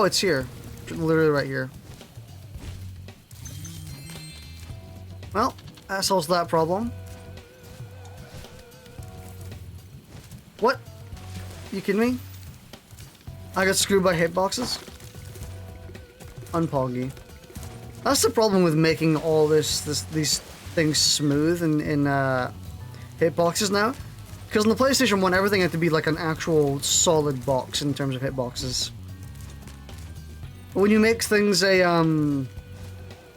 it's here. Literally right here. Well, that solves that problem. What? You kidding me? I got screwed by hitboxes? Unpoggy. That's the problem with making all these things smooth in hitboxes now. Because on the PlayStation 1, everything had to be like an actual solid box in terms of hitboxes. But when you make things a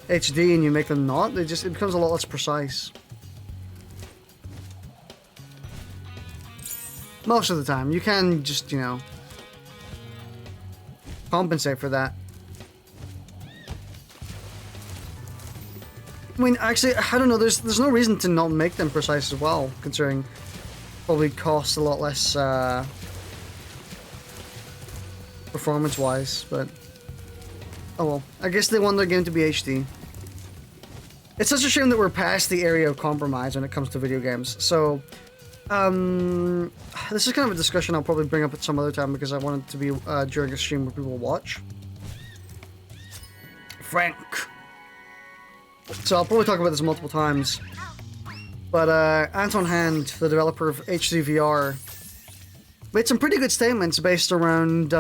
HD and you make them not, it becomes a lot less precise. Most of the time. You can just, you know, compensate for that. I mean, actually, I don't know, there's no reason to not make them precise as well, considering probably cost a lot less performance-wise, but oh well. I guess they want their game to be HD. It's such a shame that we're past the area of compromise when it comes to video games. So, this is kind of a discussion I'll probably bring up at some other time because I want it to be during a stream where people watch. Frank. So I'll probably talk about this multiple times. But Anton Hand, the developer of HDVR, made some pretty good statements based around...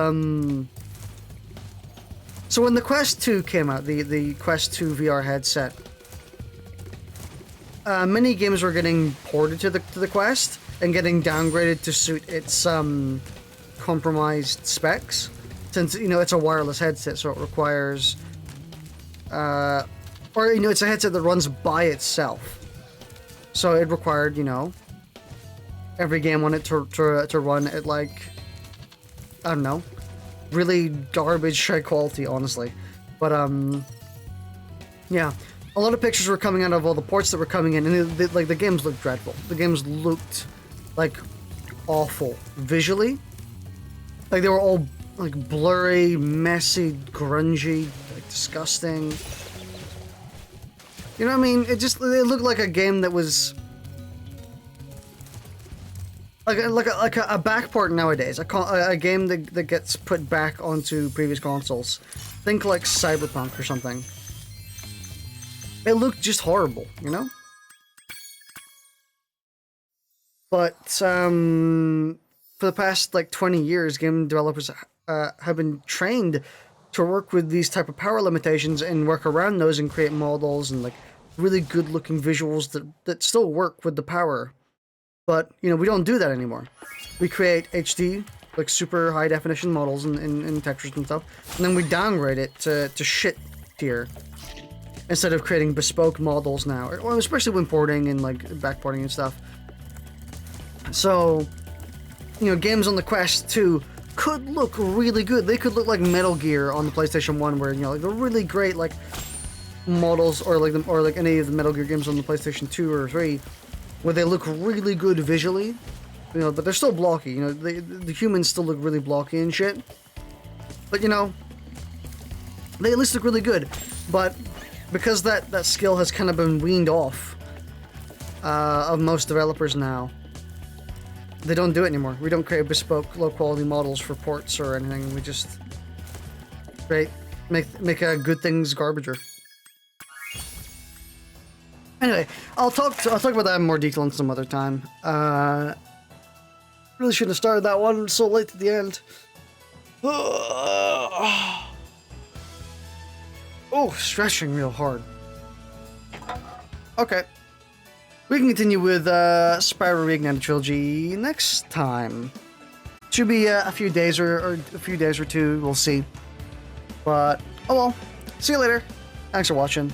So when the Quest 2 came out, the Quest 2 VR headset, many games were getting ported to the Quest and getting downgraded to suit its compromised specs. Since, you know, it's a wireless headset, so it requires... or, you know, it's a headset that runs by itself. So it required, you know, every game on it to run at, like, I don't know, really garbage high quality, honestly. But, yeah. A lot of pictures were coming out of all the ports that were coming in, and like, the games looked dreadful. The games looked, like, awful visually. Like, they were all, like, blurry, messy, grungy, like, disgusting. You know what I mean? It looked like a game that was like a backport nowadays. A game that gets put back onto previous consoles. Think like Cyberpunk or something. It looked just horrible, you know? But for the past like 20 years, game developers have been trained to work with these type of power limitations and work around those and create models and like really good looking visuals that still work with the power. But, you know, we don't do that anymore. We create HD, like super high definition models and textures and stuff, and then we downgrade it to shit tier instead of creating bespoke models now, or especially when porting and like backporting and stuff. So, you know, games on the Quest 2 could look really good. They could look like Metal Gear on the PlayStation 1, where, you know, like the really great like models, or like any of the Metal Gear games on the PlayStation 2 or 3, where they look really good visually, you know, but they're still blocky. You know, the humans still look really blocky and shit. But, you know, they at least look really good. But because that skill has kind of been weaned off of most developers now, they don't do it anymore. We don't create bespoke, low-quality models for ports or anything. We just make good things garbager. Anyway, I'll talk about that in more detail in some other time. Really shouldn't have started that one so late at the end. Oh, stretching real hard. Okay. We can continue with Spyro Reignited Trilogy next time. Should be a few days or a few days or two, we'll see. But, oh well. See you later. Thanks for watching.